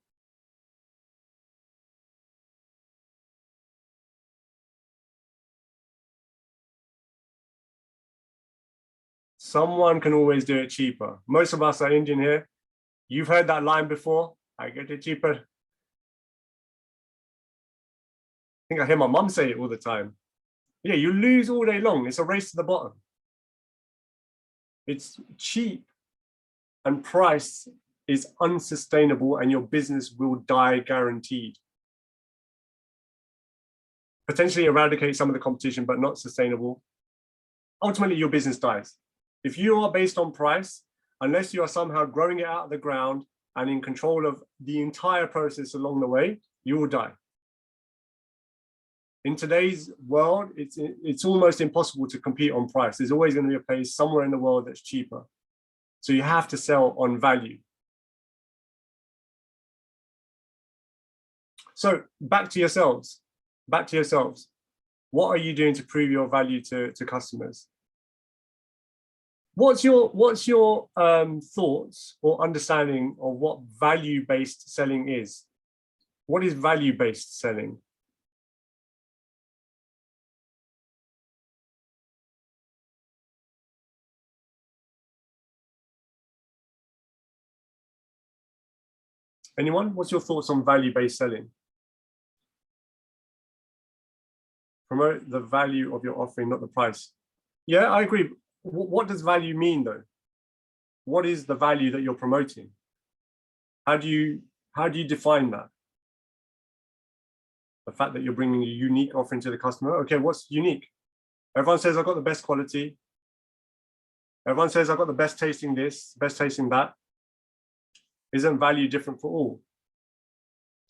Someone can always do it cheaper. Most of us are Indian here. You've heard that line before. I get it cheaper. I think I hear my mum say it all the time. Yeah, you lose all day long. It's a race to the bottom. It's cheap and price is unsustainable and your business will die guaranteed. Potentially eradicate some of the competition, but not sustainable. Ultimately, your business dies. If you are based on price, unless you are somehow growing it out of the ground and in control of the entire process along the way, you will die. In today's world, it's almost impossible to compete on price. There's always going to be a place somewhere in the world that's cheaper. So you have to sell on value. So back to yourselves. Back to yourselves. What are you doing to prove your value to customers? What's your thoughts or understanding of what value-based selling is? What is value-based selling? Anyone? What's your thoughts on value-based selling? Promote the value of your offering, not the price. Yeah, I agree. What does value mean though? What is the value that you're promoting? How do you define that? The fact that you're bringing a unique offering to the customer. Okay, what's unique? Everyone says I've got the best quality. Everyone says I've got the best tasting this, best tasting that. Isn't value different for all?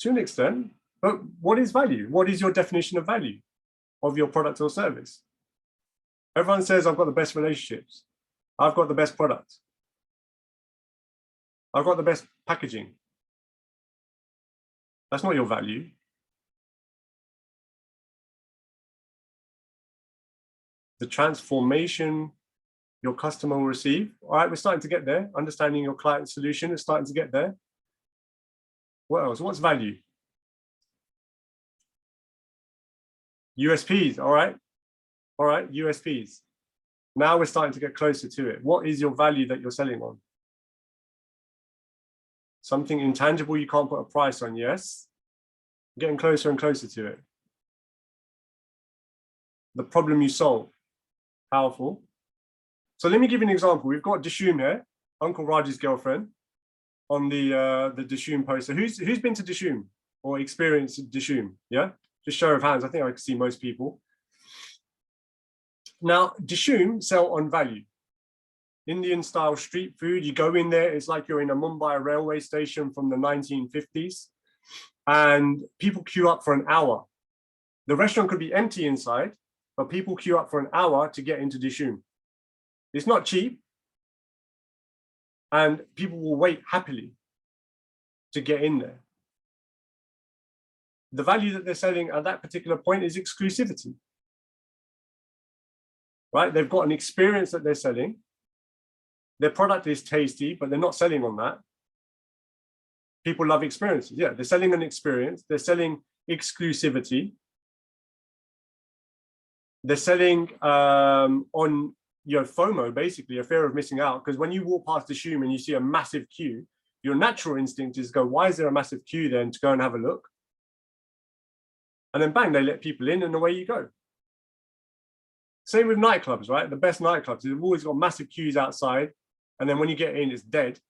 To an extent, but what is value? What is your definition of value of your product or service? Everyone says I've got the best relationships. I've got the best product. I've got the best packaging. That's not your value. The transformation your customer will receive. All right, we're starting to get there. Understanding your client solution is starting to get there. What else? What's value? USPs, all right. All right, USPs. Now we're starting to get closer to it. What is your value that you're selling on? Something intangible you can't put a price on, yes. Getting closer and closer to it. The problem you solve, powerful. So let me give you an example. We've got Dishoom here, Uncle Raj's girlfriend, on the Dishoom poster. Who's been to Dishoom or experienced Dishoom? Yeah, just show of hands. I think I can see most people. Now, Dishoom sell on value. Indian style street food. You go in there, it's like you're in a Mumbai railway station from the 1950s, and people queue up for an hour. The restaurant could be empty inside, but people queue up for an hour to get into Dishoom. It's not cheap, and people will wait happily to get in there. The value that they're selling at that particular point is exclusivity. Right? They've got an experience that they're selling. Their product is tasty, but they're not selling on that. People love experiences. Yeah, they're selling an experience. They're selling exclusivity. They're selling on FOMO, basically, a fear of missing out. Because when you walk past Dishoom and you see a massive queue, your natural instinct is go, why is there a massive queue then, to go and have a look? And then bang, they let people in and away you go. Same with nightclubs, right? The best nightclubs, they've always got massive queues outside. And then when you get in, it's dead.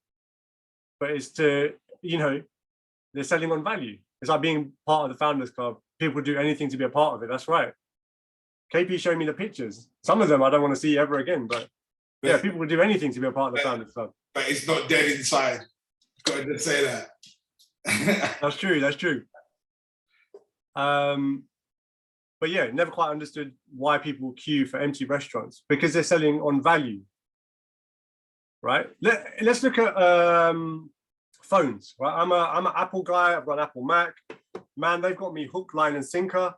But it's to, they're selling on value. It's like being part of the Foundxrs Club. People do anything to be a part of it. That's right. KP showed me the pictures. Some of them I don't want to see ever again, but yeah, people will do anything to be a part of the Foundxrs Club. But it's not dead inside. Got to say that. That's true. That's true. But yeah, never quite understood why people queue for empty restaurants, because they're selling on value, right? Let's look at phones, right? I'm an Apple guy. I've got an Apple Mac. Man, they've got me hook, line, and sinker.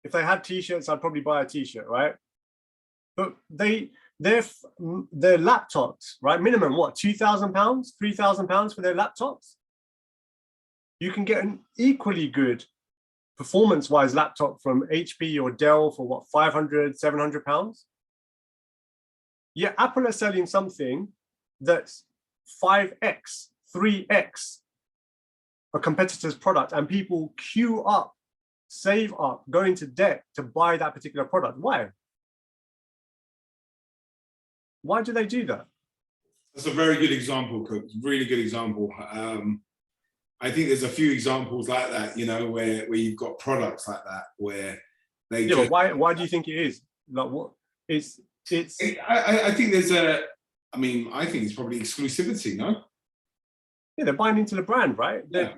If they had T-shirts, I'd probably buy a T-shirt, right? But their laptops, right? Minimum what? £2,000, £3,000 for their laptops. You can get an equally good performance-wise laptop from HP or Dell for what, £500, £700? Yeah, Apple are selling something that's 5x, 3x a competitor's product, and people queue up, save up, go into debt to buy that particular product. Why? Why do they do that? That's a very good example, Cook. Really good example. I think there's a few examples like that, you know, where you've got products like that where they yeah, just, but why do you think it is? Like what? I think there's I think it's probably exclusivity, no? Yeah, they're buying into the brand, right? Yeah.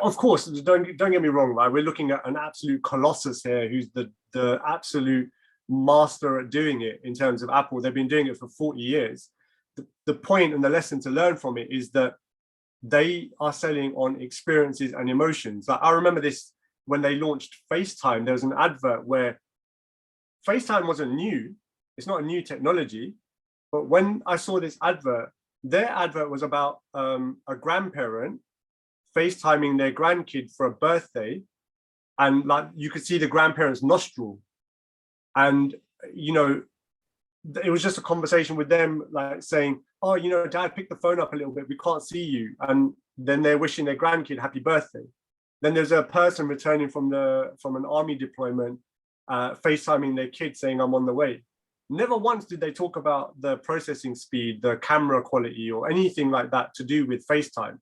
Of course, don't get me wrong, right? We're looking at an absolute colossus here who's the absolute master at doing it in terms of Apple. They've been doing it for 40 years. The point and the lesson to learn from it is that they are selling on experiences and emotions. Like I remember this when they launched FaceTime, there was an advert where FaceTime wasn't new. It's not a new technology. But when I saw this advert, their advert was about a grandparent FaceTiming their grandkid for a birthday. And like you could see the grandparent's nostril. And, you know, it was just a conversation with them, like saying, oh, you know, Dad, pick the phone up a little bit. We can't see you. And then they're wishing their grandkid happy birthday. Then there's a person returning from an army deployment, FaceTiming their kid saying, I'm on the way. Never once did they talk about the processing speed, the camera quality, or anything like that to do with FaceTime.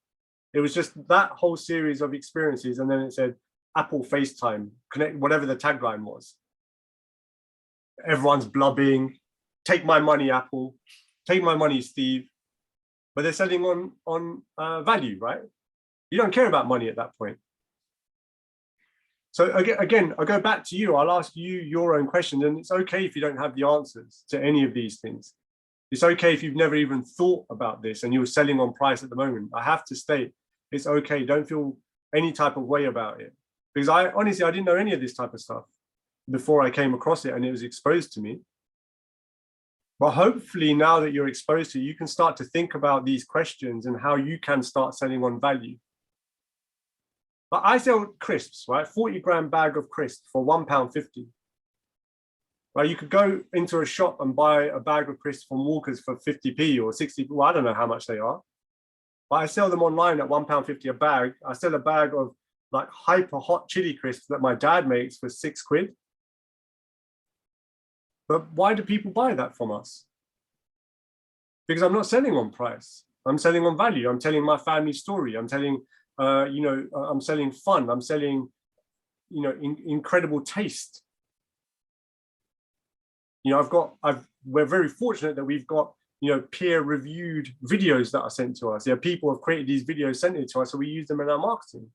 It was just that whole series of experiences. And then it said, Apple FaceTime, connect, whatever the tagline was. Everyone's blubbing, take my money, Apple, take my money, Steve. But they're selling on value, right? You don't care about money at that point. So again, I'll go back to you. I'll ask you your own question, and it's okay if you don't have the answers to any of these things. It's okay if you've never even thought about this and you're selling on price at the moment. I have to state, it's okay. Don't feel any type of way about it. Because honestly, I didn't know any of this type of stuff before I came across it and it was exposed to me. But hopefully now that you're exposed to it, you can start to think about these questions and how you can start selling on value. But I sell crisps, right? 40-gram bag of crisps for £1.50. Right? You could go into a shop and buy a bag of crisps from Walker's for 50p or 60p. Well, I don't know how much they are. But I sell them online at £1.50 a bag. I sell a bag of like hyper hot chili crisps that my dad makes for £6. But why do people buy that from us? Because I'm not selling on price. I'm selling on value. I'm telling my family story. I'm telling, I'm selling fun. I'm selling, incredible taste. We're very fortunate that we've got, peer-reviewed videos that are sent to us. Yeah, people have created these videos, sent it to us, so we use them in our marketing.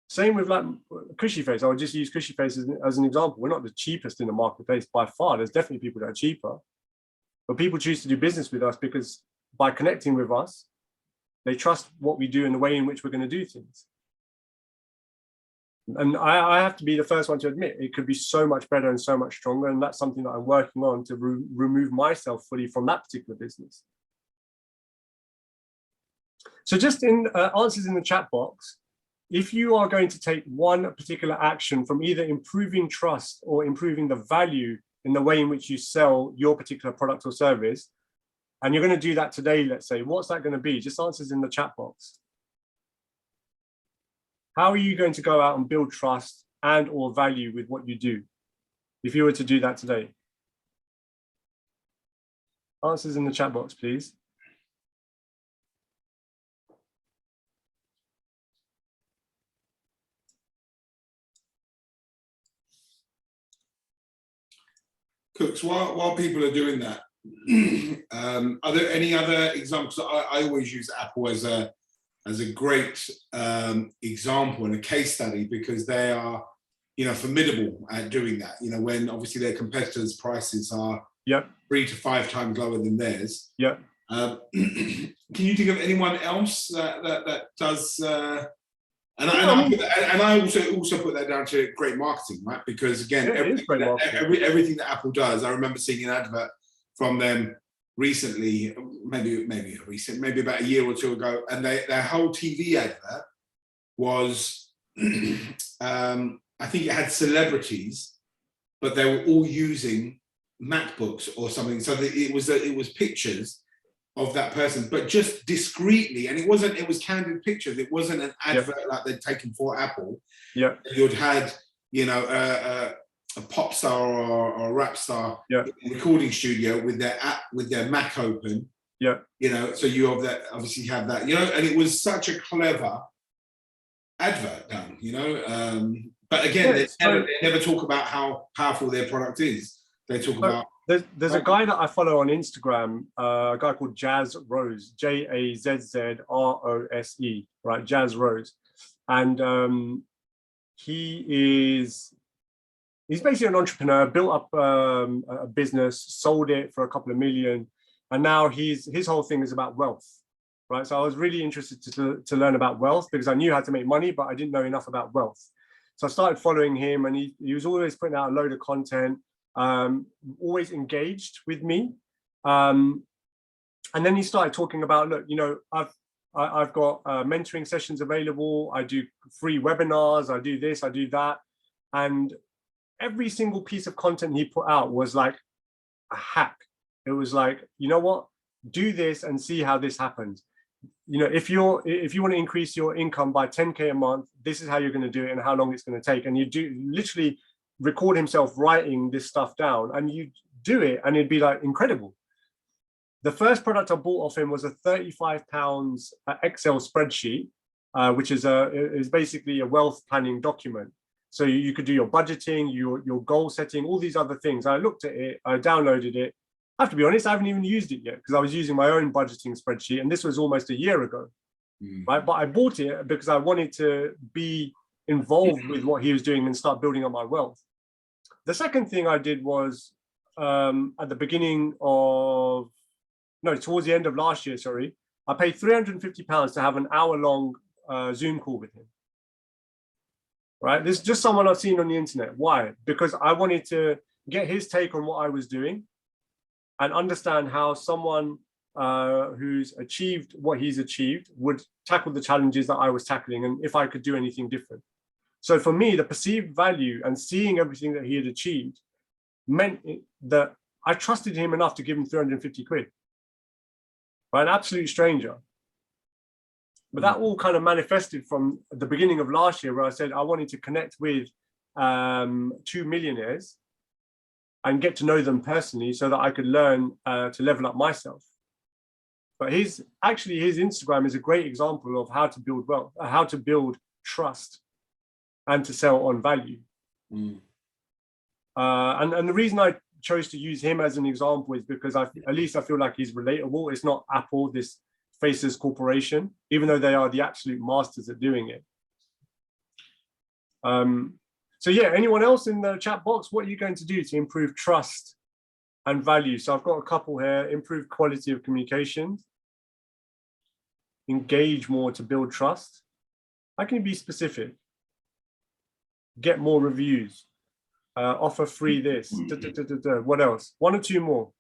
Same with like Cushy Face. I'll just use Cushy Face as an example. We're not the cheapest in the marketplace by far. There's definitely people that are cheaper. But people choose to do business with us because by connecting with us, they trust what we do and the way in which we're going to do things. And I have to be the first one to admit it could be so much better and so much stronger. And that's something that I'm working on to remove myself fully from that particular business. So just in answers in the chat box, if you are going to take one particular action from either improving trust or improving the value in the way in which you sell your particular product or service, and you're going to do that today, let's say, what's that going to be? Just answers in the chat box. How are you going to go out and build trust and or value with what you do if you were to do that today? Answers in the chat box, please. Cooks, while people are doing that, are there any other examples? I always use Apple as a great example and a case study because they are, formidable at doing that. When obviously their competitors' prices are 3 to 5 times lower than theirs. Can you think of anyone else that does? I also put that down to great marketing, right? Because again, everything that Apple does, I remember seeing an advert from them recently, maybe about a year or two ago, and their whole TV advert was, I think it had celebrities but they were all using MacBooks or something. So that it was pictures of that person, but just discreetly. And it was candid pictures. It wasn't an advert like they'd taken for Apple. Yeah. You'd had, you know, a pop star or a rap star in a recording studio with their Mac open. Yeah. You know, so you have that, obviously have that, you know, and it was such a clever advert done, you know. But again, they never talk about how powerful their product is. They talk about. There's a guy that I follow on Instagram, a guy called Jazz Rose, Jazzrose, right? Jazz Rose, and he's basically an entrepreneur, built up a business, sold it for a couple of million, and now his whole thing is about wealth, right? So I was really interested to learn about wealth because I knew how to make money, but I didn't know enough about wealth. So I started following him, and he was always putting out a load of content, always engaged with me. And then he started talking about, look, you know, I've got mentoring sessions available. I do free webinars. I do this, I do that. And every single piece of content he put out was like a hack. It was like, you know what, do this and see how this happens. You know, if you want to increase your income by 10K a month, this is how you're going to do it and how long it's going to take. And you do literally record himself writing this stuff down, and you do it, and it'd be like incredible. The first product I bought off him was a £35 Excel spreadsheet, which is basically a wealth planning document. So you could do your budgeting, your goal setting, all these other things. I looked at it, I downloaded it. I have to be honest, I haven't even used it yet because I was using my own budgeting spreadsheet, and this was almost a year ago, right? But I bought it because I wanted to be involved with what he was doing and start building up my wealth. The second thing I did was at the beginning of, no, towards the end of last year, sorry, I paid £350 to have an hour-long Zoom call with him. Right? This is just someone I've seen on the internet. Why? Because I wanted to get his take on what I was doing and understand how someone who's achieved what he's achieved would tackle the challenges that I was tackling, and if I could do anything different. So for me, the perceived value and seeing everything that he had achieved meant that I trusted him enough to give him 350 quid. By an absolute stranger. But that all kind of manifested from the beginning of last year, where I said I wanted to connect with 2 millionaires and get to know them personally so that I could learn to level up myself. But his Instagram is a great example of how to build wealth, how to build trust and to sell on value. And the reason I chose to use him as an example is because at least I feel like he's relatable. It's not Apple, this faceless corporation, even though they are the absolute masters at doing it. So yeah, anyone else in the chat box, what are you going to do to improve trust and value? So I've got a couple here: improve quality of communication, engage more to build trust. How can you be specific? Get more reviews, offer free this, what else? One or two more.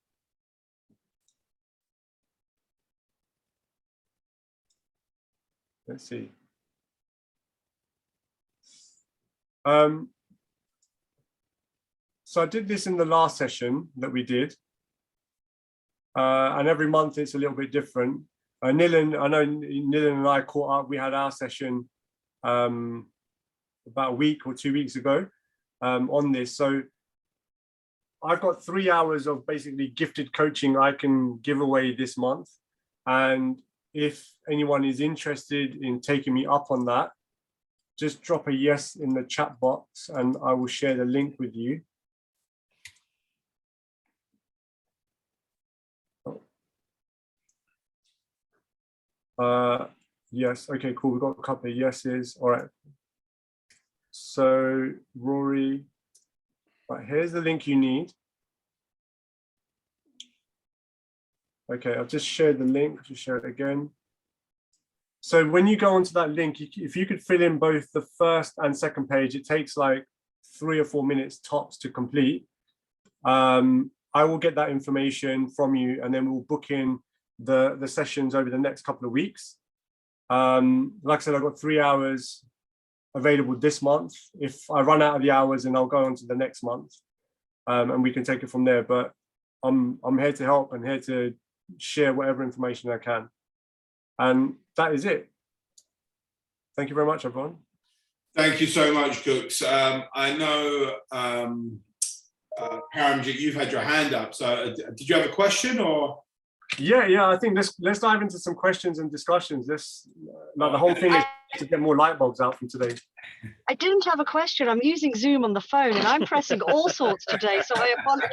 Let's see. So I did this in the last session that we did. And every month it's a little bit different. Nilan, I know Nilan and I caught up. We had our session about a week or 2 weeks ago on this. So I've got 3 hours of basically gifted coaching I can give away this month. And if anyone is interested in taking me up on that, just drop a yes in the chat box and I will share the link with you. Yes, okay, cool. We've got a couple of yeses. All right. So Rory, right, here's the link you need. Okay, I've just shared the link, just share it again. So when you go onto that link, if you could fill in both the first and second page, it takes like 3 or 4 minutes tops to complete. I will get that information from you and then we'll book in the sessions over the next couple of weeks. Like I said, I've got 3 hours available this month. If I run out of the hours, then I'll go on to the next month. and we can take it from there. But I'm here to help and here to share whatever information I can. And that is it. Thank you very much, everyone. Thank you so much, Kooks. I know, Paramjit, you've had your hand up. So did you have a question or? Yeah. I think let's dive into some questions and discussions. Like the whole thing is to get more light bulbs out from today. I didn't have a question. I'm using Zoom on the phone and I'm pressing all sorts today, so I apologize.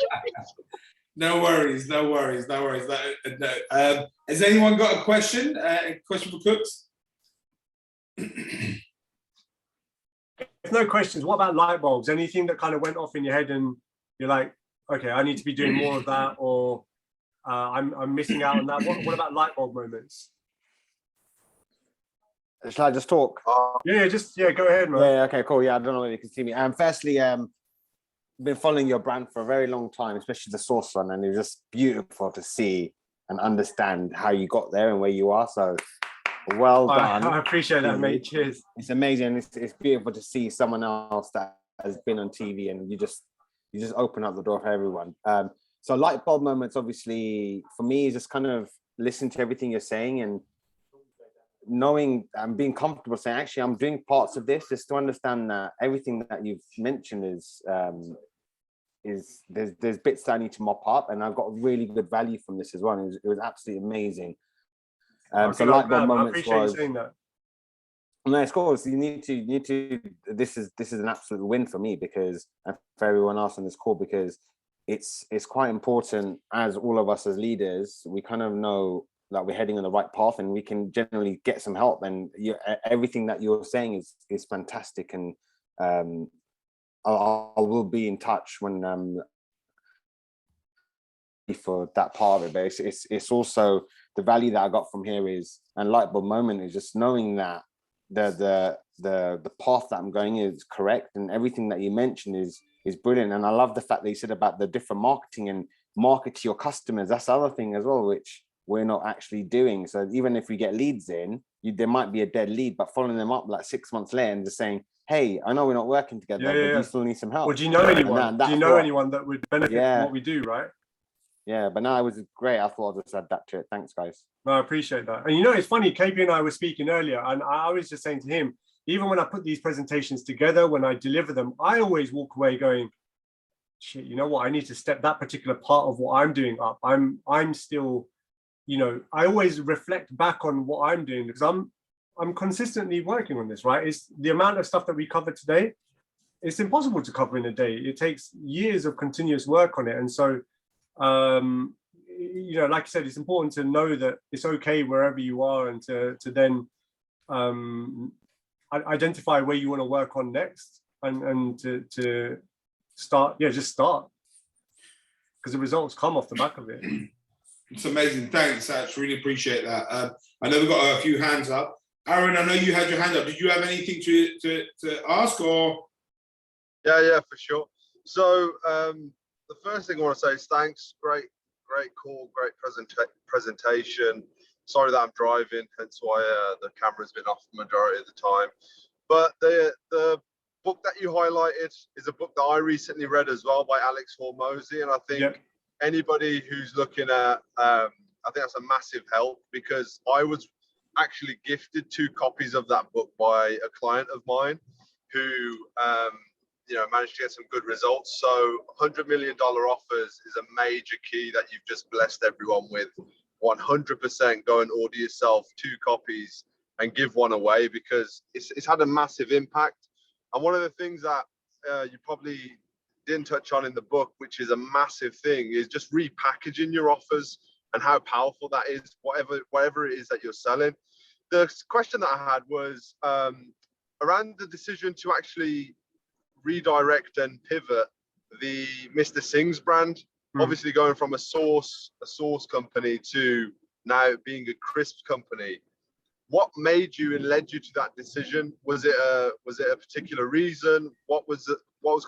No worries. Has anyone got a question? A question for Kooks? If no questions, what about light bulbs? Anything that kind of went off in your head and you're like, okay, I need to be doing more of that, or I'm missing out on that. What about light bulb moments? Shall I just talk? Yeah, go ahead, man. Yeah, okay, cool. Yeah, I don't know if you can see me. Firstly, been following your brand for a very long time, especially the Source one, and it's just beautiful to see and understand how you got there and where you are. So well done. I appreciate that, mate. Cheers. It's amazing. It's beautiful to see someone else that has been on TV, and you just open up the door for everyone. So light bulb moments, obviously, for me, is just kind of listening to everything you're saying and knowing and being comfortable saying, actually, I'm doing parts of this, just to understand that everything that you've mentioned is there's bits that I need to mop up, and I've got really good value from this as well. It was absolutely amazing. So light bulb moments. I appreciate you saying that. No, of course, you need to. This is an absolute win for me, because, and for everyone else on this call, because it's quite important, as all of us as leaders, we kind of know that we're heading on the right path, and we can generally get some help. And everything that you're saying is fantastic, and I will be in touch when for that part of it. But it's also the value that I got from here is, and light bulb moment is just knowing that the path that I'm going is correct, and everything that you mentioned is brilliant. And I love the fact that you said about the different marketing and market to your customers. That's the other thing as well, which we're not actually doing. So even if we get leads in, there might be a dead lead, but following them up like 6 months later and just saying, hey, I know we're not working together, but you still need some help. Well, do you know anyone? Do you know anyone that would benefit from what we do, right? Yeah, but no, it was great. I thought I'd just add that to it. Thanks, guys. No, I appreciate that. And it's funny, KP and I were speaking earlier, and I was just saying to him, even when I put these presentations together, when I deliver them, I always walk away going, shit, you know what? I need to step that particular part of what I'm doing up. I'm still, I always reflect back on what I'm doing, because I'm consistently working on this, right? It's the amount of stuff that we covered today. It's impossible to cover in a day. It takes years of continuous work on it. And so, like I said, it's important to know that it's okay wherever you are, and to then identify where you want to work on next, and to start, just start, because the results come off the back of it. It's amazing. Thanks, Satch. Really appreciate that. I know we've got a few hands up. Aaron, I know you had your hand up. Did you have anything to ask, or? Yeah, for sure. So the first thing I want to say is thanks. Great call, great presentation. Sorry that I'm driving, hence why the camera's been off the majority of the time. But the book that you highlighted is a book that I recently read as well, by Alex Hormozy, and I think anybody who's looking at, I think that's a massive help, because I was actually gifted 2 copies of that book by a client of mine who managed to get some good results. So $100 million offers is a major key that you've just blessed everyone with. 100% go and order yourself 2 copies and give one away, because it's had a massive impact. And one of the things that you probably didn't touch on in the book, which is a massive thing, is just repackaging your offers and how powerful that is, whatever it is that you're selling. The question that I had was around the decision to actually redirect and pivot the Mr Singhs brand, obviously going from a sauce company to now being a crisp company. What made you and led you to that decision? Was it a particular reason? What was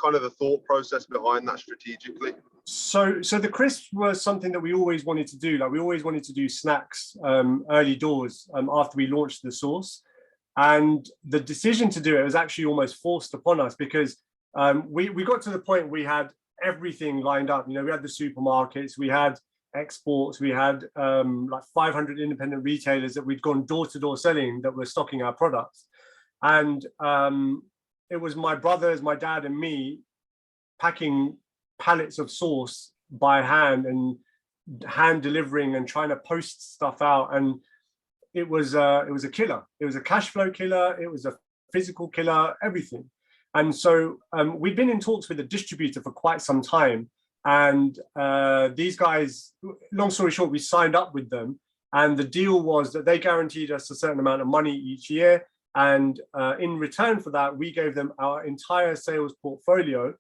kind of the thought process behind that strategically? So the crisp was something that we always wanted to do. Like, we always wanted to do snacks early doors after we launched the sauce. And the decision to do it was actually almost forced upon us, because we got to the point we had everything lined up. You know, we had the supermarkets, we had exports, we had like 500 independent retailers that we'd gone door to door selling that were stocking our products. And it was my brothers, my dad and me packing pallets of sauce by hand and hand delivering and trying to post stuff out. And it was a killer. It was a cash flow killer. It was a physical killer, everything. And so we'd been in talks with a distributor for quite some time. And these guys, long story short, we signed up with them. And the deal was that they guaranteed us a certain amount of money each year. And in return for that, we gave them our entire sales portfolio.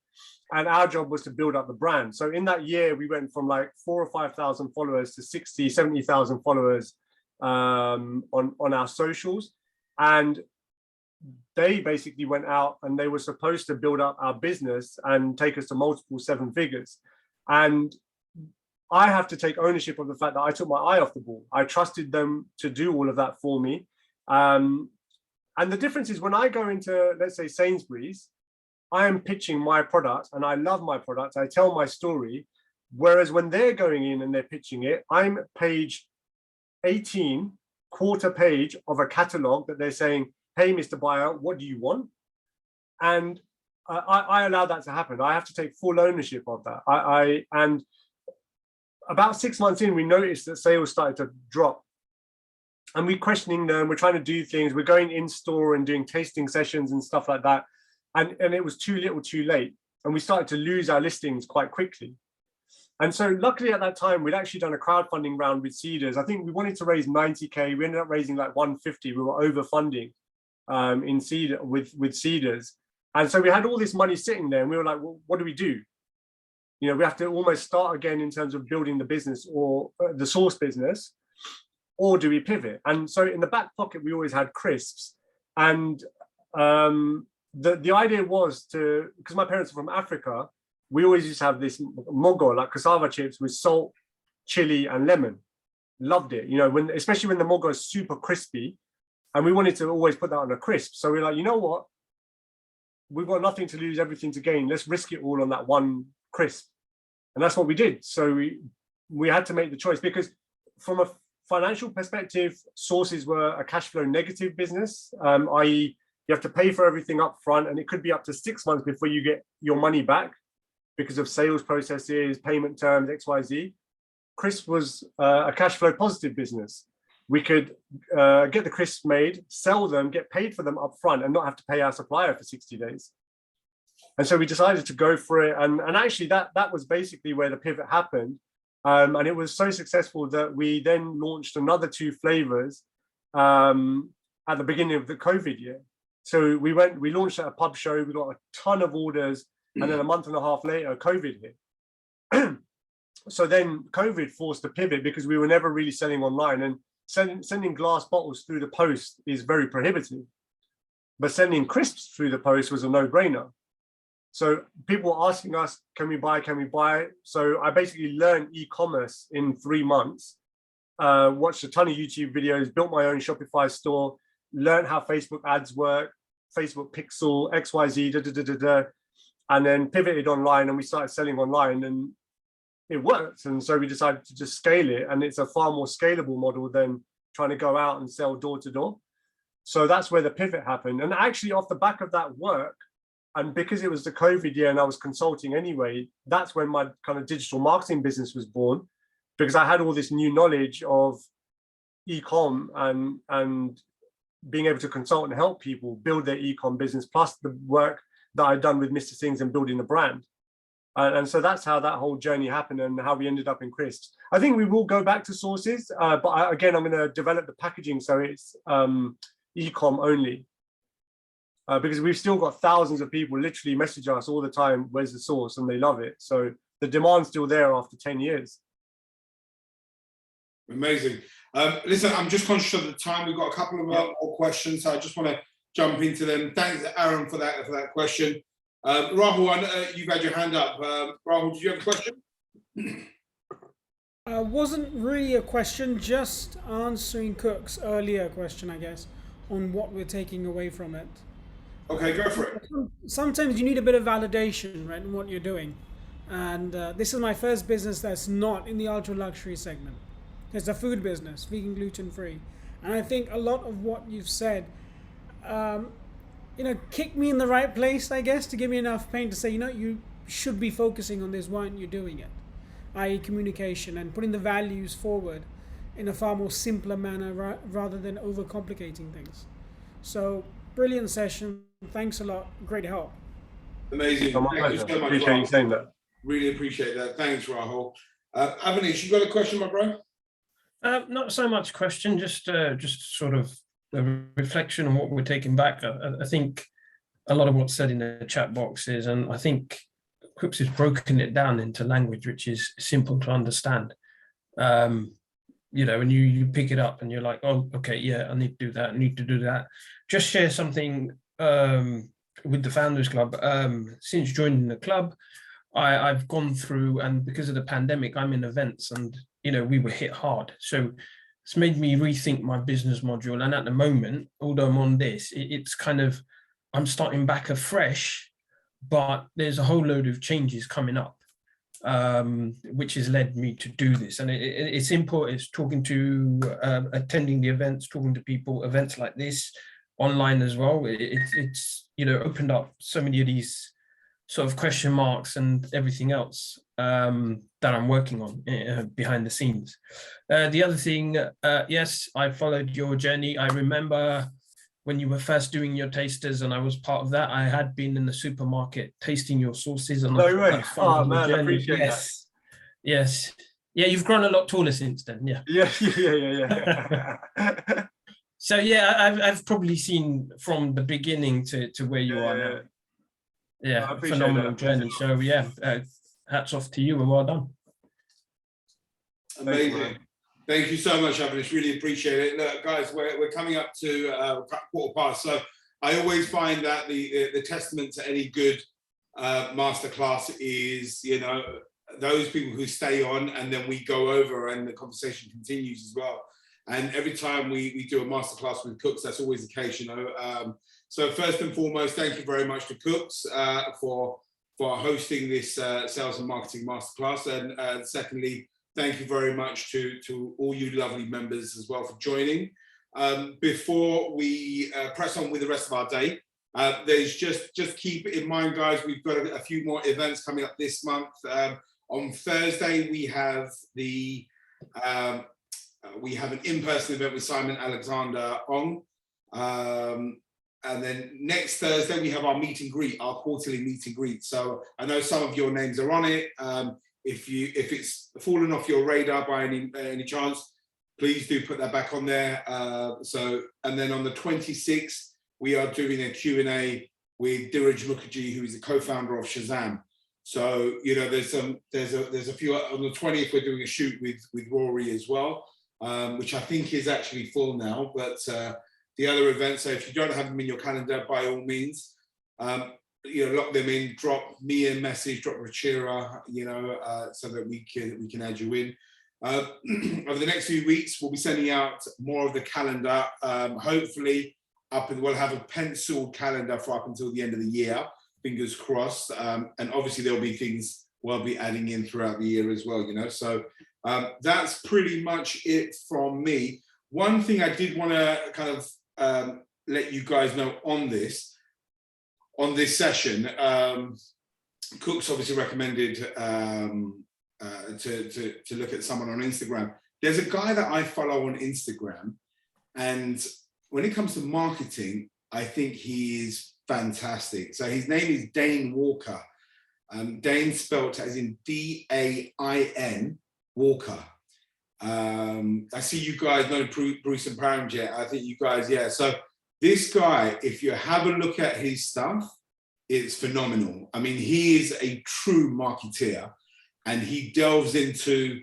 And our job was to build up the brand. So in that year, we went from like 4,000 or 5,000 followers to 60, 70,000 followers on our socials. And they basically went out and they were supposed to build up our business and take us to multiple 7 figures. And I have to take ownership of the fact that I took my eye off the ball. I trusted them to do all of that for me. And the difference is when I go into, let's say, Sainsbury's, I am pitching my product and I love my product. I tell my story. Whereas when they're going in and they're pitching it, I'm page 18, quarter page of a catalog that they're saying, hey, Mr. Buyer, what do you want? And I allow that to happen. I have to take full ownership of that. And about 6 months in, we noticed that sales started to drop. And we're questioning them. We're trying to do things. We're going in store and doing tasting sessions and stuff like that. And it was too little, too late. And we started to lose our listings quite quickly. And so luckily at that time, we'd actually done a crowdfunding round with Seeders. I think we wanted to raise 90K. We ended up raising like 150. We were overfunding in Seed with Seeders. And so we had all this money sitting there and we were like, well, what do we do? You know, we have to almost start again in terms of building the business or the source business, or do we pivot? And so in the back pocket, we always had crisps. And the idea was to, because my parents are from Africa, we always used to have this mogo, like cassava chips with salt, chili and lemon. Loved it, you know, especially when the mogo is super crispy. And we wanted to always put that on a crisp. So we're like, you know what? We've got nothing to lose, everything to gain. Let's risk it all on that one crisp. And that's what we did. So we had to make the choice because from a financial perspective, sources were a cash flow negative business, i.e. you have to pay for everything up front and it could be up to 6 months before you get your money back because of sales processes, payment terms, XYZ. Crisp was a cash flow positive business. We could get the crisps made, sell them, get paid for them up front and not have to pay our supplier for 60 days. And so we decided to go for it. And actually that was basically where the pivot happened. And it was so successful that we then launched another 2 flavors at the beginning of the COVID year. So we launched at a pub show, we got a ton of orders, and then a month and a half later, COVID hit. So then COVID forced a pivot because we were never really selling online, and sending glass bottles through the post is very prohibitive. But sending crisps through the post was a no-brainer. So people were asking us, can we buy, can we buy? So I basically learned e-commerce in 3 months, watched a ton of YouTube videos, built my own Shopify store, learned how Facebook ads work, Facebook Pixel, XYZ, and then pivoted online and we started selling online and it worked. And so we decided to just scale it. And it's a far more scalable model than trying to go out and sell door to door. So that's where the pivot happened. And actually off the back of that work, and because it was the COVID year and I was consulting anyway, that's when my kind of digital marketing business was born, because I had all this new knowledge of e-com and being able to consult and help people build their e-com business, plus the work that I'd done with Mr Singhs and building the brand. And so that's how that whole journey happened and how we ended up in crisps. I think we will go back to sources, but again, I'm going to develop the packaging so it's e-com only. Because we've still got thousands of people literally message us all the time, where's the source, and they love it. So the demand's still there after 10 years. Amazing. Listen, I'm just conscious of the time. We've got a couple of more questions, so I just want to jump into them. Thanks, Aaron, for that question. Rahul, you've had your hand up. Rahul, did you have a question? Wasn't really a question, just answering Kooks' earlier question, I guess, on what we're taking away from it. Okay, go for it. Sometimes you need a bit of validation, right, in what you're doing. And this is my first business that's not in the ultra luxury segment. It's a food business, vegan, gluten free. And I think a lot of what you've said, kicked me in the right place, I guess, to give me enough pain to say, you should be focusing on this. Why aren't you doing it? I.e. communication and putting the values forward in a far more simpler manner rather than overcomplicating things. So, brilliant session. Thanks a lot. Great help. Amazing. My Thank you pleasure. so much, Appreciate you Rahul. saying that. Really appreciate that. Thanks, Rahul. Avanish, you got a question, my bro? Not so much question, just sort of a reflection on what we're taking back. I think a lot of what's said in the chat boxes, and I think Kooks has broken it down into language which is simple to understand. And you pick it up and you're like, oh, okay, yeah, I need to do that. I need to do that. Just share something with the Foundxrs Club. Since joining the club, I've gone through, and because of the pandemic, I'm in events, and we were hit hard. So it's made me rethink my business module. And at the moment, although I'm on this, it's kind of, I'm starting back afresh, but there's a whole load of changes coming up, which has led me to do this. And it's important. It's talking to, attending the events, talking to people, events like this, online as well. It's opened up so many of these sort of question marks and everything else that I'm working on behind the scenes. The other thing, yes, I followed your journey. I remember when you were first doing your tasters, and I was part of that. I had been in the supermarket tasting your sauces, and No way. Oh man, I appreciate that. Yes. Yeah, you've grown a lot taller since then. Yeah. Yeah. So yeah, I've probably seen from the beginning to where you are now. Yeah, phenomenal journey. So yeah, hats off to you and well done. Amazing. Thank you so much, Avanish. Really appreciate it. Look, guys, we're coming up to 1:15. So I always find that the testament to any good masterclass is, those people who stay on, and then we go over and the conversation continues as well. And every time we do a masterclass with Kooks, that's always the case, So first and foremost, thank you very much to Kooks for hosting this sales and marketing masterclass. And secondly, thank you very much to all you lovely members as well for joining. Before we press on with the rest of our day, there's just keep in mind, guys, we've got a few more events coming up this month. On Thursday, we have an in-person event with Simon Alexander Ong. And then next Thursday, we have our meet and greet, our quarterly meet and greet. So I know some of your names are on it. If it's fallen off your radar by any chance, please do put that back on there. And then on the 26th, we are doing a Q&A with Dheeraj Mukherjee, who is the co-founder of Shazam. So there's a few. On the 20th, we're doing a shoot with Rory as well, which I think is actually full now. But the other events, so if you don't have them in your calendar, by all means, lock them in. Drop me a message, drop Rachira, so that we can add you in. Over the next few weeks, we'll be sending out more of the calendar. Hopefully, we'll have a penciled calendar for up until the end of the year. Fingers crossed. And obviously, there'll be things we'll be adding in throughout the year as well. So that's pretty much it from me. One thing I did want to kind of let you guys know on this session, Kooks obviously recommended to look at someone on Instagram. There's a guy that I follow on Instagram, and when it comes to marketing, I think he is fantastic. So his name is Dane Walker. Dane spelt as in D-A-I-N Walker. I see you guys know Bruce and Paramjet. I think you guys, yeah. So this guy, if you have a look at his stuff, it's phenomenal. I mean, he is a true marketeer, and he delves into,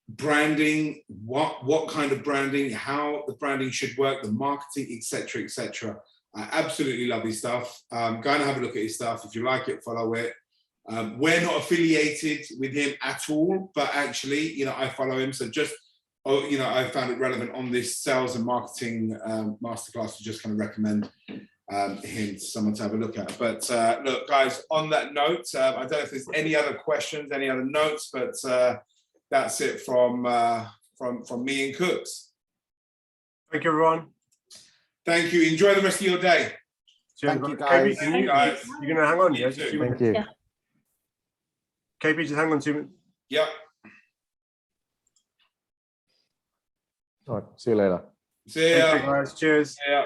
branding, what kind of branding, how the branding should work, the marketing, etc., etc. I absolutely love his stuff. Go and have a look at his stuff. If you like it, follow it. We're not affiliated with him at all, but actually, I follow him. So just, I found it relevant on this sales and marketing masterclass to just kind of recommend him to someone to have a look at. But look, guys, on that note, I don't know if there's any other questions, any other notes, but that's it from me and Kooks. Thank you, everyone. Thank you. Enjoy the rest of your day. Cheers, Thank you, KB, guys. Guys. you're gonna hang on, You yeah? too. Thank you. Yeah. KP, just hang on 2 minutes. Yep. All right. See you later. See ya. Thank you, guys. Cheers. Yeah.